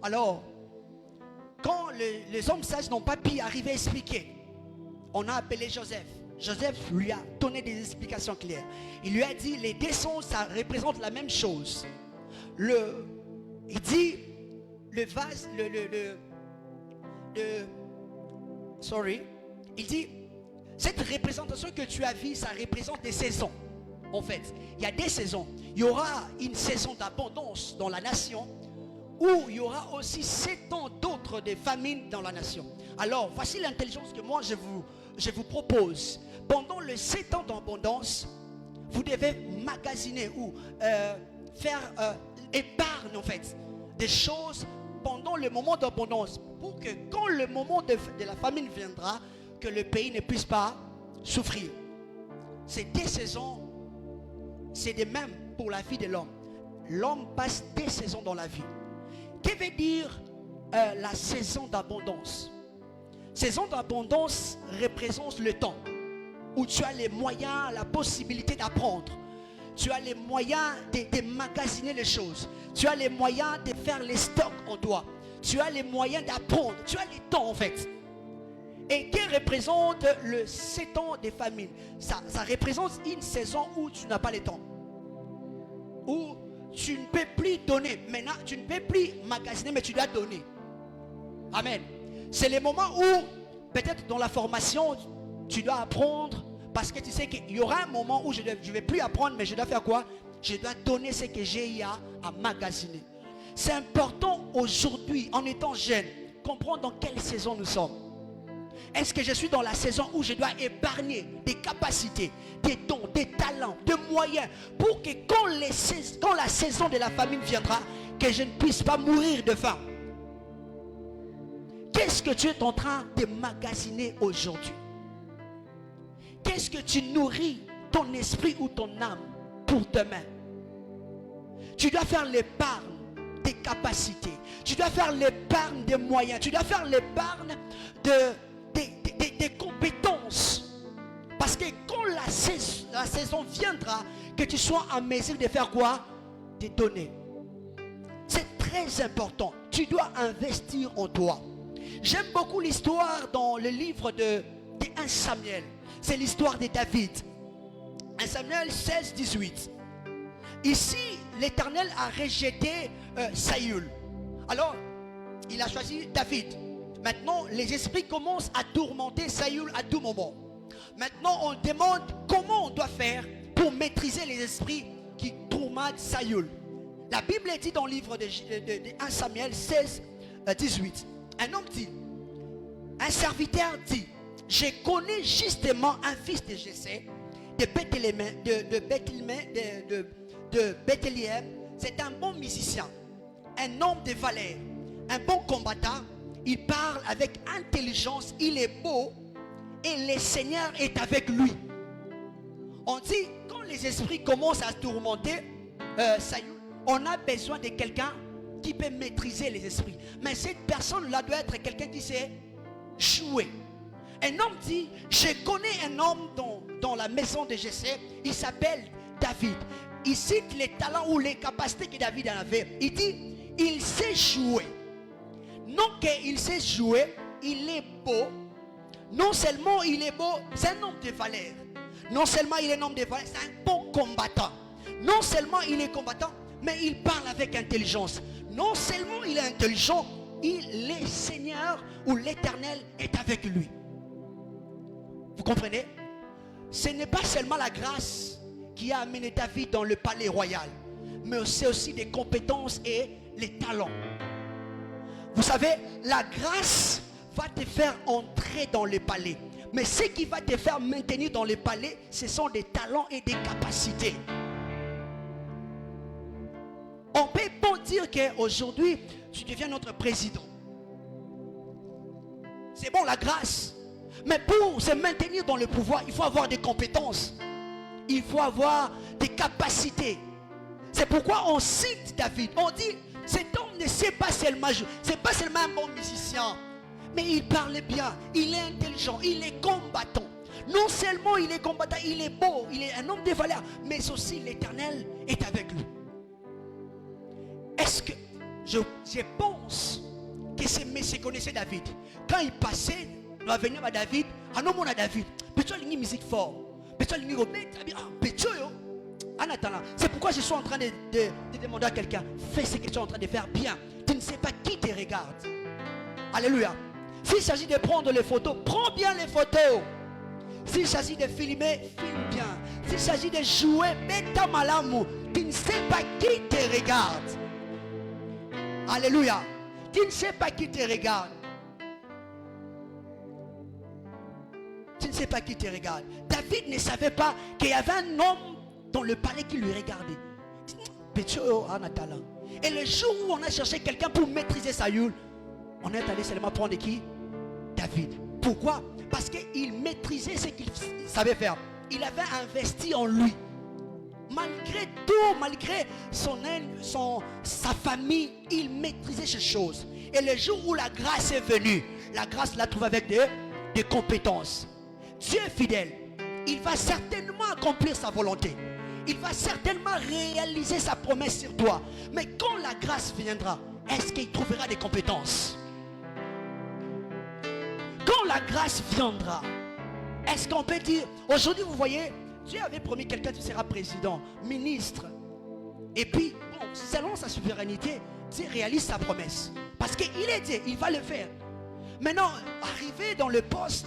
Alors, quand les hommes sages n'ont pas pu arriver à expliquer, on a appelé Joseph. Joseph lui a donné des explications claires. Il lui a dit, les deux songes, ça représente la même chose. Il dit, le vase, il dit, cette représentation que tu as vue, ça représente des saisons. En fait, il y a des saisons. Il y aura une saison d'abondance dans la nation, où il y aura aussi 7 ans d'autres de famine dans la nation. Alors, voici l'intelligence que moi je vous propose. Pendant les 7 ans d'abondance, vous devez magasiner ou faire épargne en fait des choses pendant le moment d'abondance, pour que quand le moment de la famine viendra, que le pays ne puisse pas souffrir. Ces 2 saisons, c'est de même pour la vie de l'homme. L'homme passe 2 saisons dans la vie. Que veut dire la saison d'abondance? Saison d'abondance représente le temps où tu as les moyens, la possibilité d'apprendre. Tu as les moyens de magasiner les choses. Tu as les moyens de faire les stocks en toi. Tu as les moyens d'apprendre. Tu as les temps en fait. Et qui représente le 7 ans de famine? Ça représente une saison où tu n'as pas le temps. Où tu ne peux plus donner. Maintenant, tu ne peux plus magasiner, mais tu dois donner. Amen. C'est le moment où, peut-être dans la formation, tu dois apprendre. Parce que tu sais qu'il y aura un moment où je ne vais plus apprendre, mais je dois faire quoi? Je dois donner ce que j'ai à magasiner. C'est important aujourd'hui, en étant jeune, comprendre dans quelle saison nous sommes. Est-ce que je suis dans la saison où je dois épargner des capacités, des dons, des talents, des moyens, pour que quand la saison de la famine viendra, que je ne puisse pas mourir de faim? Qu'est-ce que tu es en train de magasiner aujourd'hui? Qu'est-ce que tu nourris ton esprit ou ton âme pour demain? Tu dois faire l'épargne des capacités. Tu dois faire l'épargne des moyens. Tu dois faire l'épargne des compétences. Parce que quand la saison viendra, que tu sois en mesure de faire quoi? De donner. C'est très important. Tu dois investir en toi. J'aime beaucoup l'histoire dans le livre de 1 Samuel. C'est l'histoire de David. 1 Samuel 16, 18. Ici, l'Éternel a rejeté Saül. Alors, il a choisi David. Maintenant, les esprits commencent à tourmenter Saül à tout moment. Maintenant, on demande comment on doit faire pour maîtriser les esprits qui tourmentent Saül. La Bible dit dans le livre de 1 Samuel 16, 18. Un homme dit, un serviteur dit, je connais justement un fils de Jessé, de Bethléem. C'est un bon musicien, un homme de valeur, un bon combattant. Il parle avec intelligence, il est beau et le Seigneur est avec lui. On dit, quand les esprits commencent à tourmenter Saül, on a besoin de quelqu'un qui peut maîtriser les esprits. Mais cette personne-là doit être quelqu'un qui sait jouer. Un homme dit, je connais un homme dans la maison de Jessé, il s'appelle David. Il cite les talents ou les capacités que David en avait. Il dit, il sait jouer. Non qu'il sait jouer, il est beau. Non seulement il est beau, c'est un homme de valeur. Non seulement il est un homme de valeur, c'est un bon combattant. Non seulement il est combattant, mais il parle avec intelligence. Non seulement il est intelligent, le Seigneur ou l'Éternel est avec lui. Vous comprenez? Ce n'est pas seulement la grâce qui a amené David dans le palais royal, mais c'est aussi des compétences et les talents. Vous savez, la grâce va te faire entrer dans le palais. Mais ce qui va te faire maintenir dans le palais, ce sont des talents et des capacités. On peut pas dire qu'aujourd'hui, tu deviens notre président. C'est bon la grâce. Mais pour se maintenir dans le pouvoir, il faut avoir des compétences. Il faut avoir des capacités. C'est pourquoi on cite David. On dit, cet homme ne sait pas seulement jouer. C'est pas seulement un bon musicien. Mais il parle bien. Il est intelligent. Il est combattant. Non seulement il est combattant, il est beau. Il est un homme de valeur. Mais aussi l'Éternel est avec lui. Est-ce que je pense que ces messieurs connaissaient David? Quand il passait, il va venir à David. Ah non, mon David. Peux-tu aller musique fort? Peux-tu aller c'est pourquoi je suis en train de demander à quelqu'un, fais ce que tu es en train de faire bien. Tu ne sais pas qui te regarde. Alléluia. S'il s'agit de prendre les photos, prends bien les photos. S'il s'agit de filmer, filme bien. S'il s'agit de jouer, mets ta malamou. Tu ne sais pas qui te regarde. Alléluia. Tu ne sais pas qui te regarde. Tu ne sais pas qui te regarde. David ne savait pas qu'il y avait un homme dans le palais qui lui regardait. Et le jour où on a cherché quelqu'un pour maîtriser Saül, on est allé seulement prendre qui? David. Pourquoi? Parce qu'il maîtrisait ce qu'il savait faire. Il avait investi en lui. Malgré tout, malgré sa famille, il maîtrisait ces choses. Et le jour où la grâce est venue, la grâce la trouve avec des compétences. Dieu est fidèle. Il va certainement accomplir sa volonté. Il va certainement réaliser sa promesse sur toi. Mais quand la grâce viendra, est-ce qu'il trouvera des compétences? Quand la grâce viendra, est-ce qu'on peut dire, aujourd'hui vous voyez, Dieu avait promis quelqu'un qui sera président, ministre. Et puis, bon, selon sa souveraineté, Dieu réalise sa promesse. Parce qu'il est Dieu, il va le faire. Maintenant, arrivé dans le poste,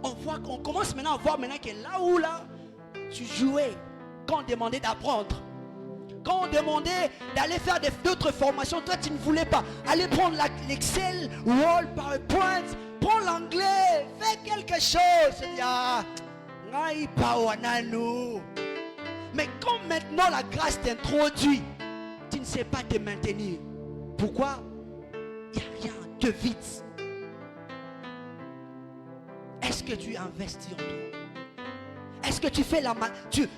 on commence maintenant à voir maintenant que là où tu jouais, quand on demandait d'apprendre, quand on demandait d'aller faire d'autres formations, toi tu ne voulais pas. Aller prendre l'Excel, Word, PowerPoint, prends l'anglais, fais quelque chose. Mais quand maintenant la grâce t'introduit, tu ne sais pas te maintenir. Pourquoi? Il n'y a rien, te vide. Est-ce que tu investis en toi? Est-ce que tu fais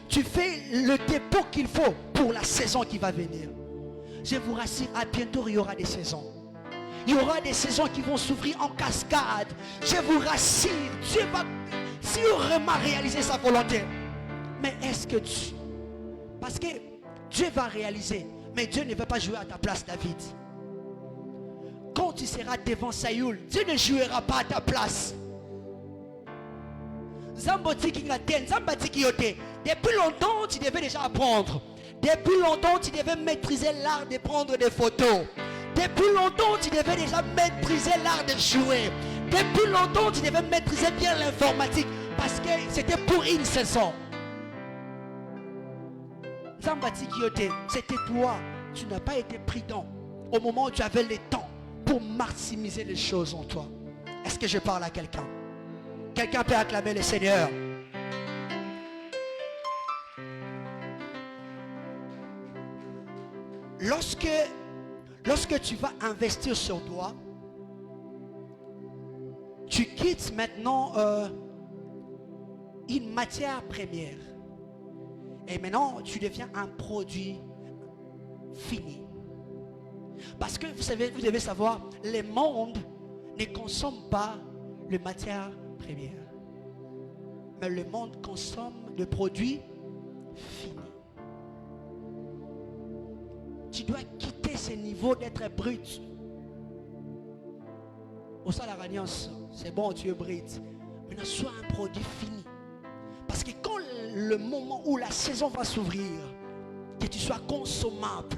tu fais le dépôt qu'il faut pour la saison qui va venir? Je vous rassure, à bientôt il y aura des saisons. Il y aura des saisons qui vont s'ouvrir en cascade. Je vous rassure, Dieu va sûrement réaliser sa volonté. Mais est-ce que tu... Parce que Dieu va réaliser, mais Dieu ne va pas jouer à ta place, David. Quand tu seras devant Saül, Dieu ne jouera pas à ta place. Depuis longtemps, tu devais déjà apprendre. Depuis longtemps, tu devais maîtriser l'art de prendre des photos. Depuis longtemps, tu devais déjà maîtriser l'art de jouer. Depuis longtemps, tu devais maîtriser bien l'informatique. Parce que c'était pour une saison. C'était toi. Tu n'as pas été prudent au moment où tu avais le temps pour maximiser les choses en toi. Est-ce que je parle à quelqu'un? Quelqu'un peut acclamer le Seigneur. Lorsque tu vas investir sur toi, tu quittes maintenant une matière première. Et maintenant, tu deviens un produit fini. Parce que vous savez, vous devez savoir, le monde ne consomme pas les matières premières. Mais le monde consomme le produit fini. Tu dois quitter ce niveau d'être brut. Au sein de la ragnance, c'est bon, tu es brut. Maintenant, sois un produit fini. Parce que quand le moment où la saison va s'ouvrir, que tu sois consommable.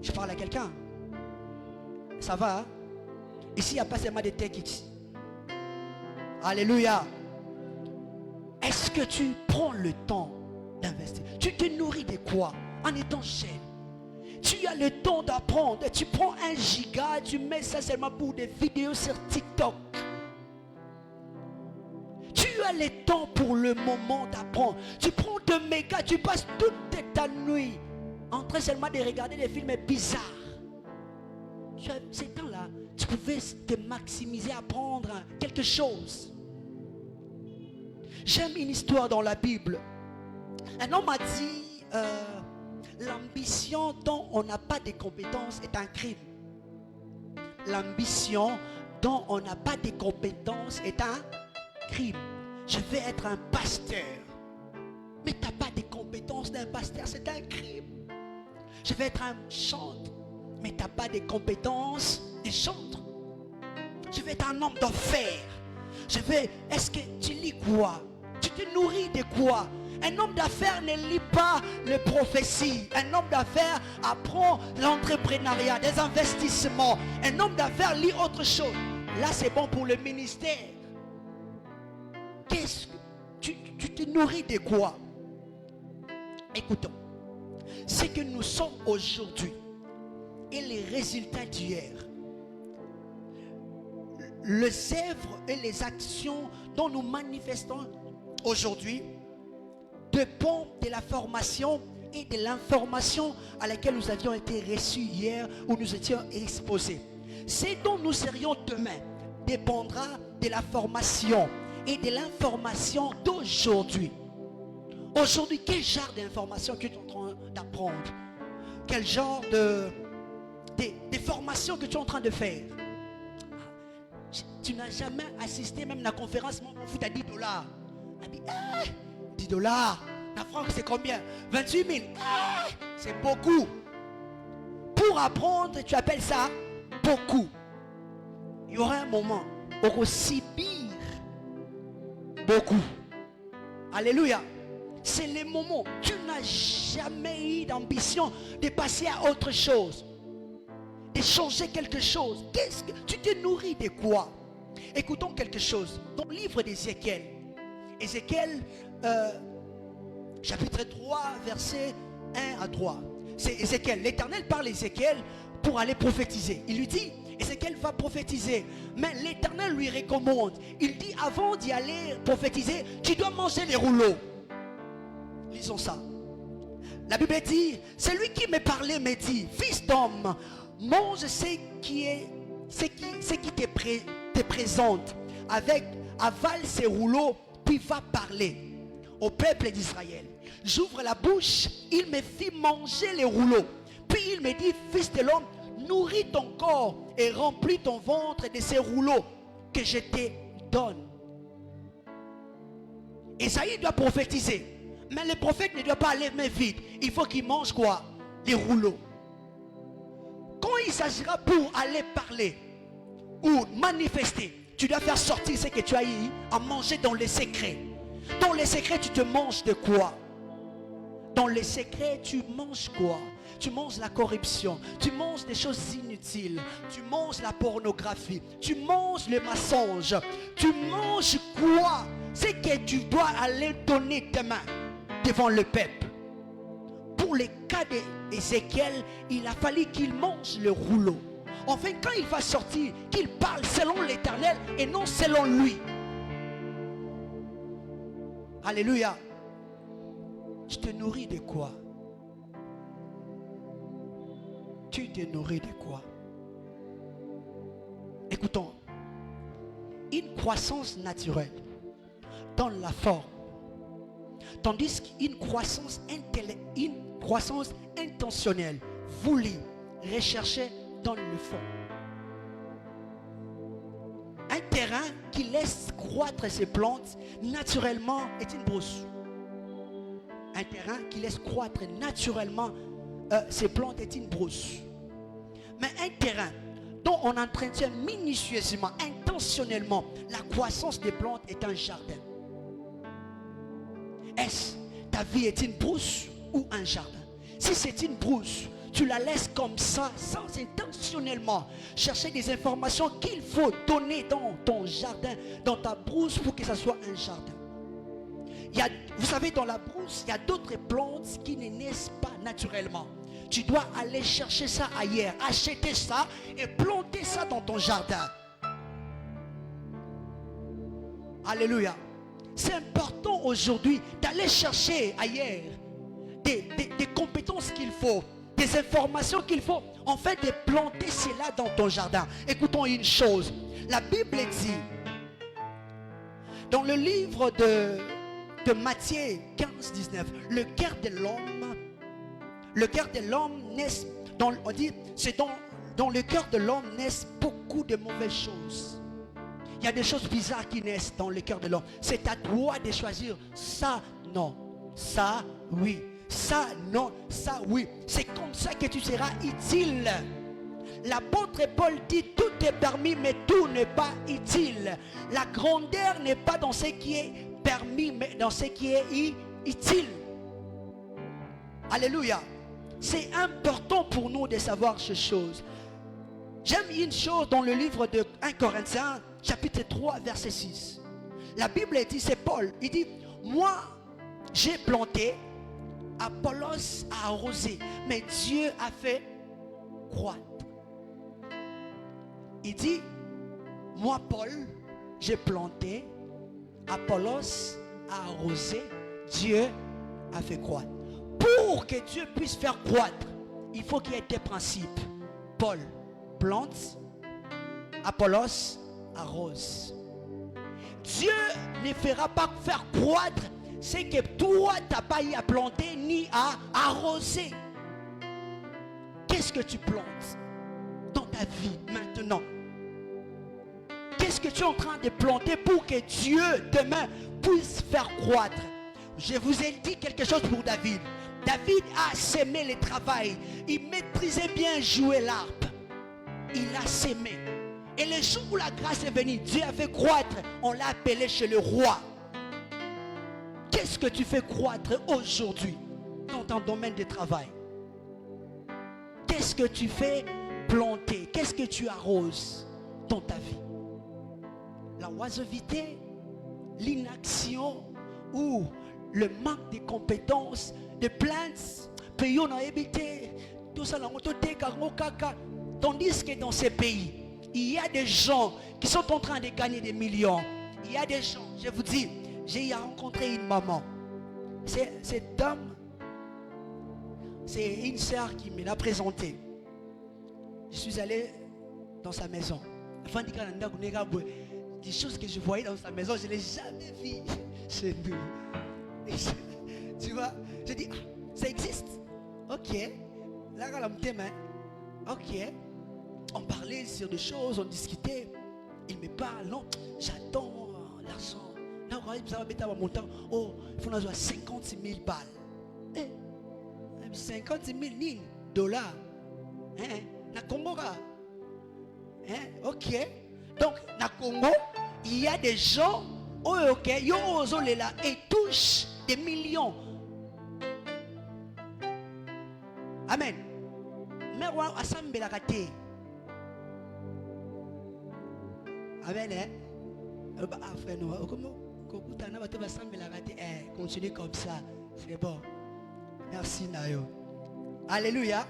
Je parle à quelqu'un. Ça va, hein? Ici, il n'y a pas seulement des take it. Alléluia. Est-ce que tu prends le temps d'investir? Tu te nourris de quoi en étant jeune? Tu as le temps d'apprendre. Tu prends 1 giga, tu mets ça seulement pour des vidéos sur TikTok. Tu as le temps pour le moment d'apprendre. Tu prends 2 mégas, tu passes toute ta nuit en train seulement de regarder des films bizarres. Ces temps-là, tu pouvais te maximiser à apprendre quelque chose. J'aime une histoire dans la Bible. Un homme a dit, l'ambition dont on n'a pas de compétences est un crime. L'ambition dont on n'a pas de compétences est un crime. Je vais être un pasteur. Mais tu n'as pas de compétences d'un pasteur, c'est un crime. Je vais être un chanteur. Mais tu n'as pas de compétences de chanteur. Je vais être un homme d'affaires. Est-ce que tu lis quoi? Tu te nourris de quoi? Un homme d'affaires ne lit pas les prophéties. Un homme d'affaires apprend l'entrepreneuriat, des investissements. Un homme d'affaires lit autre chose. Là, c'est bon pour le ministère. Tu te nourris de quoi? Écoutons. Ce que nous sommes aujourd'hui et les résultats d'hier, les œuvres et les actions dont nous manifestons aujourd'hui dépendent de la formation et de l'information à laquelle nous avions été reçus hier, où nous étions exposés. Ce dont nous serions demain dépendra de la formation et de l'information d'aujourd'hui. Aujourd'hui, quel genre d'information que tu es en train d'apprendre? Quel genre de formations que tu es en train de faire? Tu n'as jamais assisté même à la conférence, mon fout à $10. Elle dit, $10. La franc, c'est combien? 28 000. C'est beaucoup. Pour apprendre, tu appelles ça beaucoup. Il y aura un moment où on va subir beaucoup. Alléluia. C'est le moment. Tu n'as jamais eu d'ambition de passer à autre chose, de changer quelque chose. Qu'est-ce que tu te nourris de quoi? Écoutons quelque chose. Dans le livre d'Ézéchiel, Ézéchiel, chapitre 3, versets 1 à 3. C'est Ézéchiel. L'Éternel parle à Ézéchiel pour aller prophétiser. Il lui dit, Ézéchiel va prophétiser. Mais l'Éternel lui recommande. Il dit, avant d'y aller prophétiser, tu dois manger les rouleaux. Lisons ça. La Bible dit, celui qui me parlait me dit, fils d'homme, mange ce qui te présente, avale ces rouleaux, puis va parler. au peuple d'Israël. J'ouvre la bouche, il me fit manger les rouleaux. Puis il me dit, fils de l'homme, nourris ton corps et remplis ton ventre de ces rouleaux que je te donne. Esaïe doit prophétiser. Mais le prophète ne doit pas aller main vide. Il faut qu'il mange quoi? Les rouleaux. Quand il s'agira pour aller parler ou manifester, tu dois faire sortir ce que tu as eu à manger dans les secrets. Dans les secrets, tu te manges de quoi? Dans les secrets, tu manges quoi? Tu manges la corruption, tu manges des choses inutiles, tu manges la pornographie, tu manges le mensonge, tu manges quoi? C'est que tu dois aller donner demain devant le peuple. Pour le cas d'Ézéchiel, il a fallu qu'il mange le rouleau. Enfin, quand il va sortir, qu'il parle selon l'Éternel et non selon lui. Alléluia. Tu te nourris de quoi? Tu te nourris de quoi? Écoutons. Une croissance naturelle dans la forme, tandis qu'une croissance intentionnelle, voulue, recherchée dans le fond. Un terrain qui laisse croître ses plantes naturellement est une brousse. Un terrain qui laisse croître naturellement ses plantes est une brousse. Mais un terrain dont on entretient minutieusement, intentionnellement la croissance des plantes est un jardin. Est-ce ta vie est une brousse ou un jardin? Si c'est une brousse, tu la laisses comme ça, sans intentionnellement chercher des informations qu'il faut donner dans ton jardin, dans ta brousse pour que ça soit un jardin. Vous savez, dans la brousse, il y a d'autres plantes qui ne naissent pas naturellement. Tu dois aller chercher ça ailleurs, acheter ça et planter ça dans ton jardin. Alléluia. C'est important aujourd'hui d'aller chercher ailleurs des compétences qu'il faut, des informations qu'il faut, en fait de planter cela dans ton jardin. Écoutons une chose. La Bible dit, dans le livre de Matthieu 15, 19, le cœur de l'homme naît, on dit, c'est dans le cœur de l'homme naissent beaucoup de mauvaises choses. Il y a des choses bizarres qui naissent dans le cœur de l'homme. C'est à toi de choisir ça, non, ça, oui, ça, non, ça, oui. C'est comme ça que tu seras utile. L'apôtre Paul dit, tout est permis, mais tout n'est pas utile. La grandeur n'est pas dans ce qui est permis, mais dans ce qui est utile. Alléluia. C'est important pour nous de savoir ces choses. J'aime une chose dans le livre de 1 Corinthiens, chapitre 3, verset 6. La Bible dit, c'est Paul, il dit, moi, j'ai planté, Apollos a arrosé, mais Dieu a fait croître. Il dit, moi, Paul, j'ai planté, Apollos a arrosé, Dieu a fait croître. Pour que Dieu puisse faire croître, il faut qu'il y ait des principes. Paul plante, Apollos arrose. Dieu ne fera pas faire croître ce que toi tu n'as pas eu à planter ni à arroser. Qu'est-ce que tu plantes dans ta vie maintenant? Qu'est-ce que tu es en train de planter pour que Dieu demain puisse faire croître? Je vous ai dit quelque chose pour David. David a semé le travail. Il maîtrisait bien jouer l'harpe. Il a semé. Et le jour où la grâce est venue, Dieu a fait croître. On l'a appelé chez le roi. Qu'est-ce que tu fais croître aujourd'hui dans ton domaine de travail? Qu'est-ce que tu fais planter? Qu'est-ce que tu arroses dans ta vie? La oisiveté, l'inaction ou le manque de compétences, de plaintes, pays on a évité, tout ça, tandis que dans ces pays, il y a des gens qui sont en train de gagner des millions. Il y a des gens, je vous dis, j'ai rencontré une maman. Cette dame, c'est une sœur qui me l'a présentée. Je suis allé dans sa maison. Des choses que je voyais dans sa maison, je ne l'ai jamais vues chez nous. Tu vois, je dis, ah, ça existe. Ok. Là, ok. On parlait sur des choses, on discutait. Il me parle, non, j'attends l'argent. Là, oh, il faut avoir 56 000 balles. 56 000 dollars. Na Congo. Ok. Donc, na Congo, il y a des gens, ok, et touchent des millions. Amen. Merwa assemble la raté. Amen. Ah frère, nous, continue comme ça. C'est bon. Merci Nayo. Alléluia.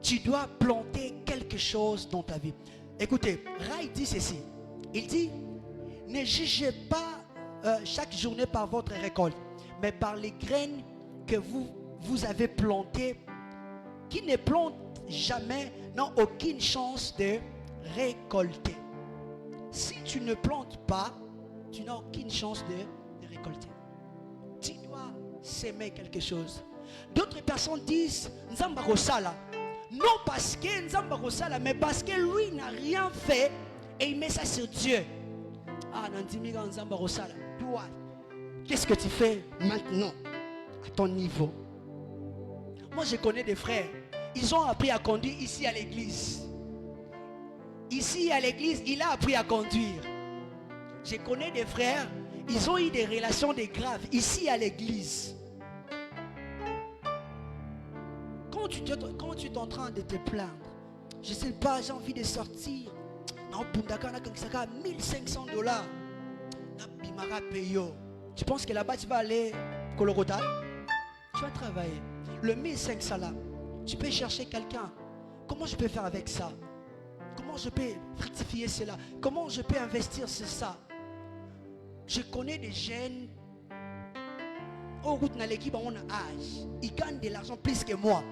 Tu dois planter quelque chose dans ta vie. Écoutez, Rai dit ceci. Il dit, ne jugez pas chaque journée par votre récolte, mais par les graines que vous avez plantées, qui ne plantent jamais, n'ont aucune chance de récolter. Si tu ne plantes pas, tu n'as aucune chance de récolter. Tu dois s'aimer quelque chose. D'autres personnes disent Nzamba Rosala. Non parce que Nzamba Rosala, mais parce que lui n'a rien fait et il met ça sur Dieu. Ah, Nandimiga Nzamba Rosala. Toi, qu'est-ce que tu fais maintenant à ton niveau? Moi, je connais des frères. Ils ont appris à conduire ici à l'église. Ici à l'église, il a appris à conduire. Je connais des frères, ils ont eu des relations de graves ici à l'église. Quand tu es en train de te plaindre, je ne sais pas, j'ai envie de sortir. Non, 1500 dollars. Tu penses que là-bas tu vas aller Colorota? Tu vas travailler. Le 1500 là, tu peux chercher quelqu'un. Comment je peux faire avec ça? Comment je peux fructifier cela? Comment je peux investir sur ça? Je connais des jeunes au route dans l'équipe à mon âge. Ils gagnent de l'argent plus que moi.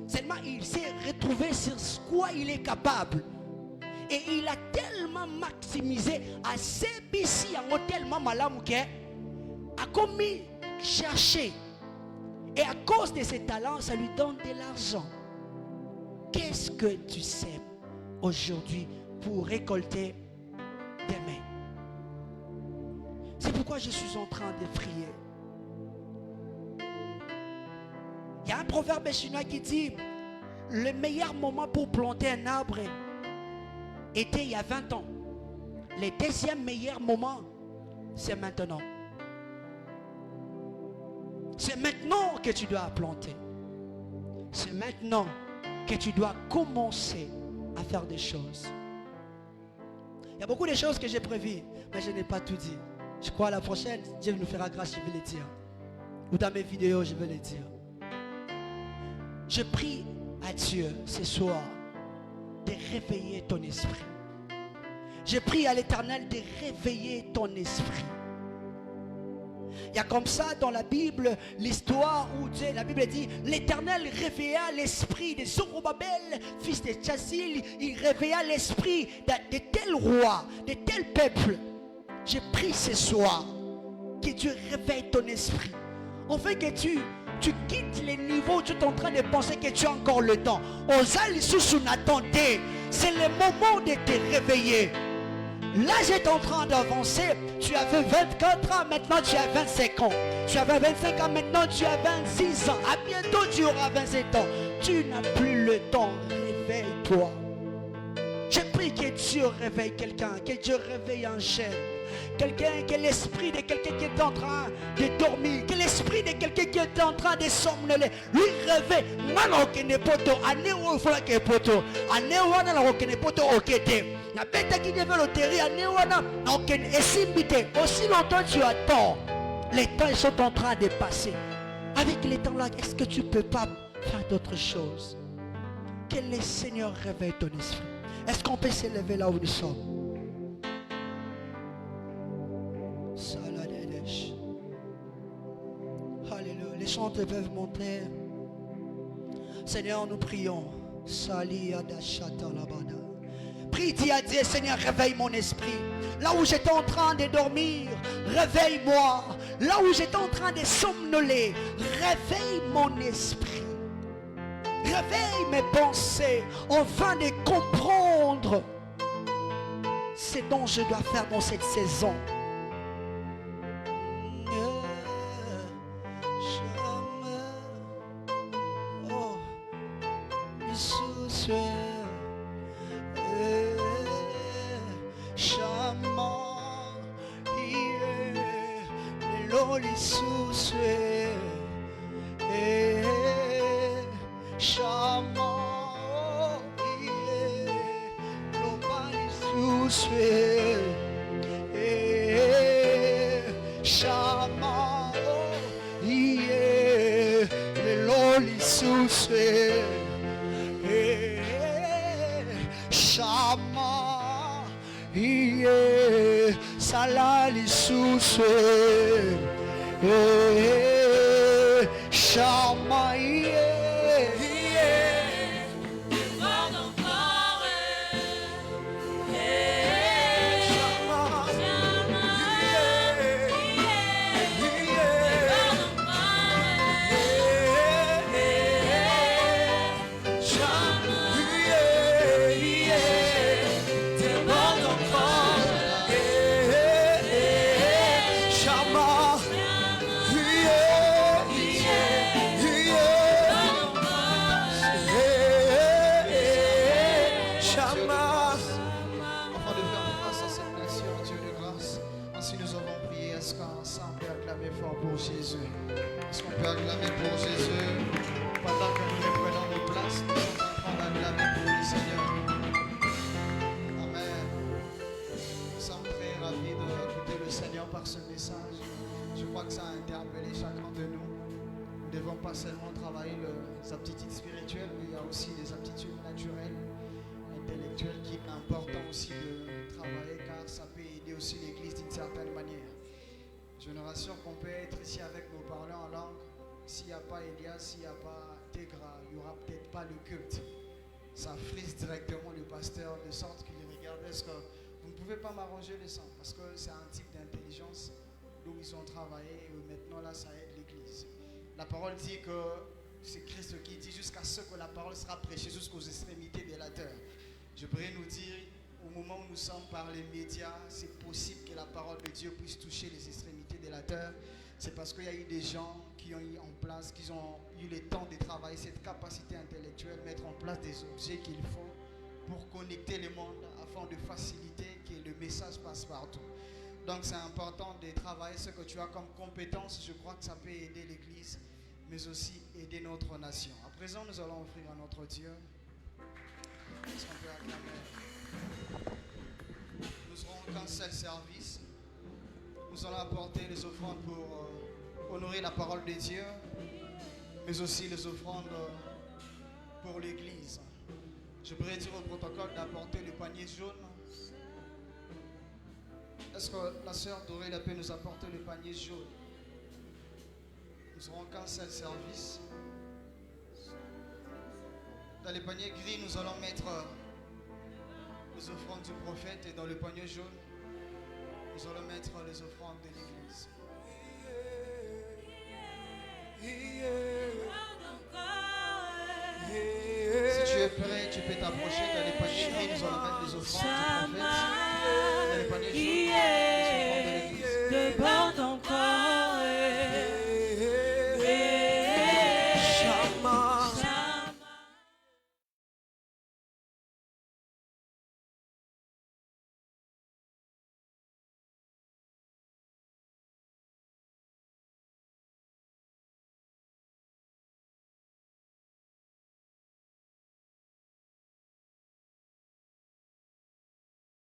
Seulement il s'est retrouvé sur quoi il est capable. Et il a tellement maximisé à CBC en tellement malade que a commis chercher. Et à cause de ses talents, ça lui donne de l'argent. Qu'est-ce que tu sèmes aujourd'hui pour récolter demain? C'est pourquoi je suis en train de prier. Il y a un proverbe chinois qui dit le meilleur moment pour planter un arbre était il y a 20 ans. Le deuxième meilleur moment, c'est maintenant. C'est maintenant que tu dois planter. C'est maintenant que tu dois commencer à faire des choses. Il y a beaucoup de choses que j'ai prévues, mais je n'ai pas tout dit. Je crois à la prochaine, Dieu nous fera grâce, je vais le dire. Ou dans mes vidéos, je vais le dire. Je prie à Dieu ce soir de réveiller ton esprit. Je prie à l'Éternel de réveiller ton esprit. Il y a comme ça dans la Bible l'histoire où Dieu, la Bible dit l'Éternel réveilla l'esprit de Zorobabel, fils de Tchasil. Il réveilla l'esprit de tel roi, de tel peuple. Je prie ce soir que Dieu réveille ton esprit. En fait que tu quittes les niveaux où tu es en train de penser que tu as encore le temps. C'est le moment de te réveiller. Là, j'étais en train d'avancer. Tu avais 24 ans, maintenant tu as 25 ans. Tu avais 25 ans, maintenant tu as 26 ans. À bientôt, tu auras 27 ans. Tu n'as plus le temps. Réveille-toi. Je prie que Dieu réveille quelqu'un, que Dieu réveille un jeune. Quelqu'un, que l'esprit de quelqu'un qui est en train de dormir, que l'esprit de quelqu'un qui est en train de somnoler, lui réveille. Mano que ne poto, ane ou fola que poto, ane wana la que ne poto okete. Na bête qui devait l'hôtellerie, ane wana, ok, et simbité. Aussi longtemps tu attends, les temps sont en train de passer. Avec les temps là, est-ce que tu peux pas faire d'autres choses? Que le Seigneur réveille ton esprit. Est-ce qu'on peut s'élever là où nous sommes? Alléluia. Les chanteurs peuvent monter. Seigneur, nous prions. Prie, dis à Dieu, Seigneur, réveille mon esprit. Là où j'étais en train de dormir, réveille-moi. là où j'étais en train de somnoler, réveille mon esprit. Réveille mes pensées afin de comprendre ce dont je dois faire dans cette saison. Qu'on peut être ici avec nos parlants en langue. S'il n'y a pas Elias, s'il n'y a pas Tegra, il n'y aura peut-être pas le culte. Ça frise directement le pasteur de sorte qu'il regarde. Est-ce que vous ne pouvez pas m'arranger le sang? Parce que c'est un type d'intelligence d'où ils ont travaillé et maintenant là ça aide l'église. La parole dit que c'est Christ qui dit jusqu'à ce que la parole sera prêchée jusqu'aux extrémités de la terre. Je pourrais nous dire au moment où nous sommes par les médias, c'est possible que la parole de Dieu puisse toucher les extrémités de la terre. C'est parce qu'il y a eu des gens qui ont eu en place, qui ont eu le temps de travailler cette capacité intellectuelle, mettre en place des objets qu'il faut pour connecter le monde afin de faciliter que le message passe partout. Donc c'est important de travailler ce que tu as comme compétence. Je crois que ça peut aider l'Église, mais aussi aider notre nation. À présent, nous allons offrir à notre Dieu. Est-ce qu'on peut acclamer? Nous serons qu'un seul service. Nous allons apporter les offrandes pour honorer la parole de Dieu, mais aussi les offrandes pour l'Église. Je pourrais dire au protocole d'apporter le panier jaune. Est-ce que la sœur Dorée peut nous apporter le panier jaune? Nous serons qu'un seul service. Dans le panier gris, nous allons mettre les offrandes du prophète, et dans le panier jaune, nous allons mettre les offrandes de l'Église. Si tu es prêt, tu peux t'approcher. Dans les paniers gris, nous allons mettre les offrandes du prophète.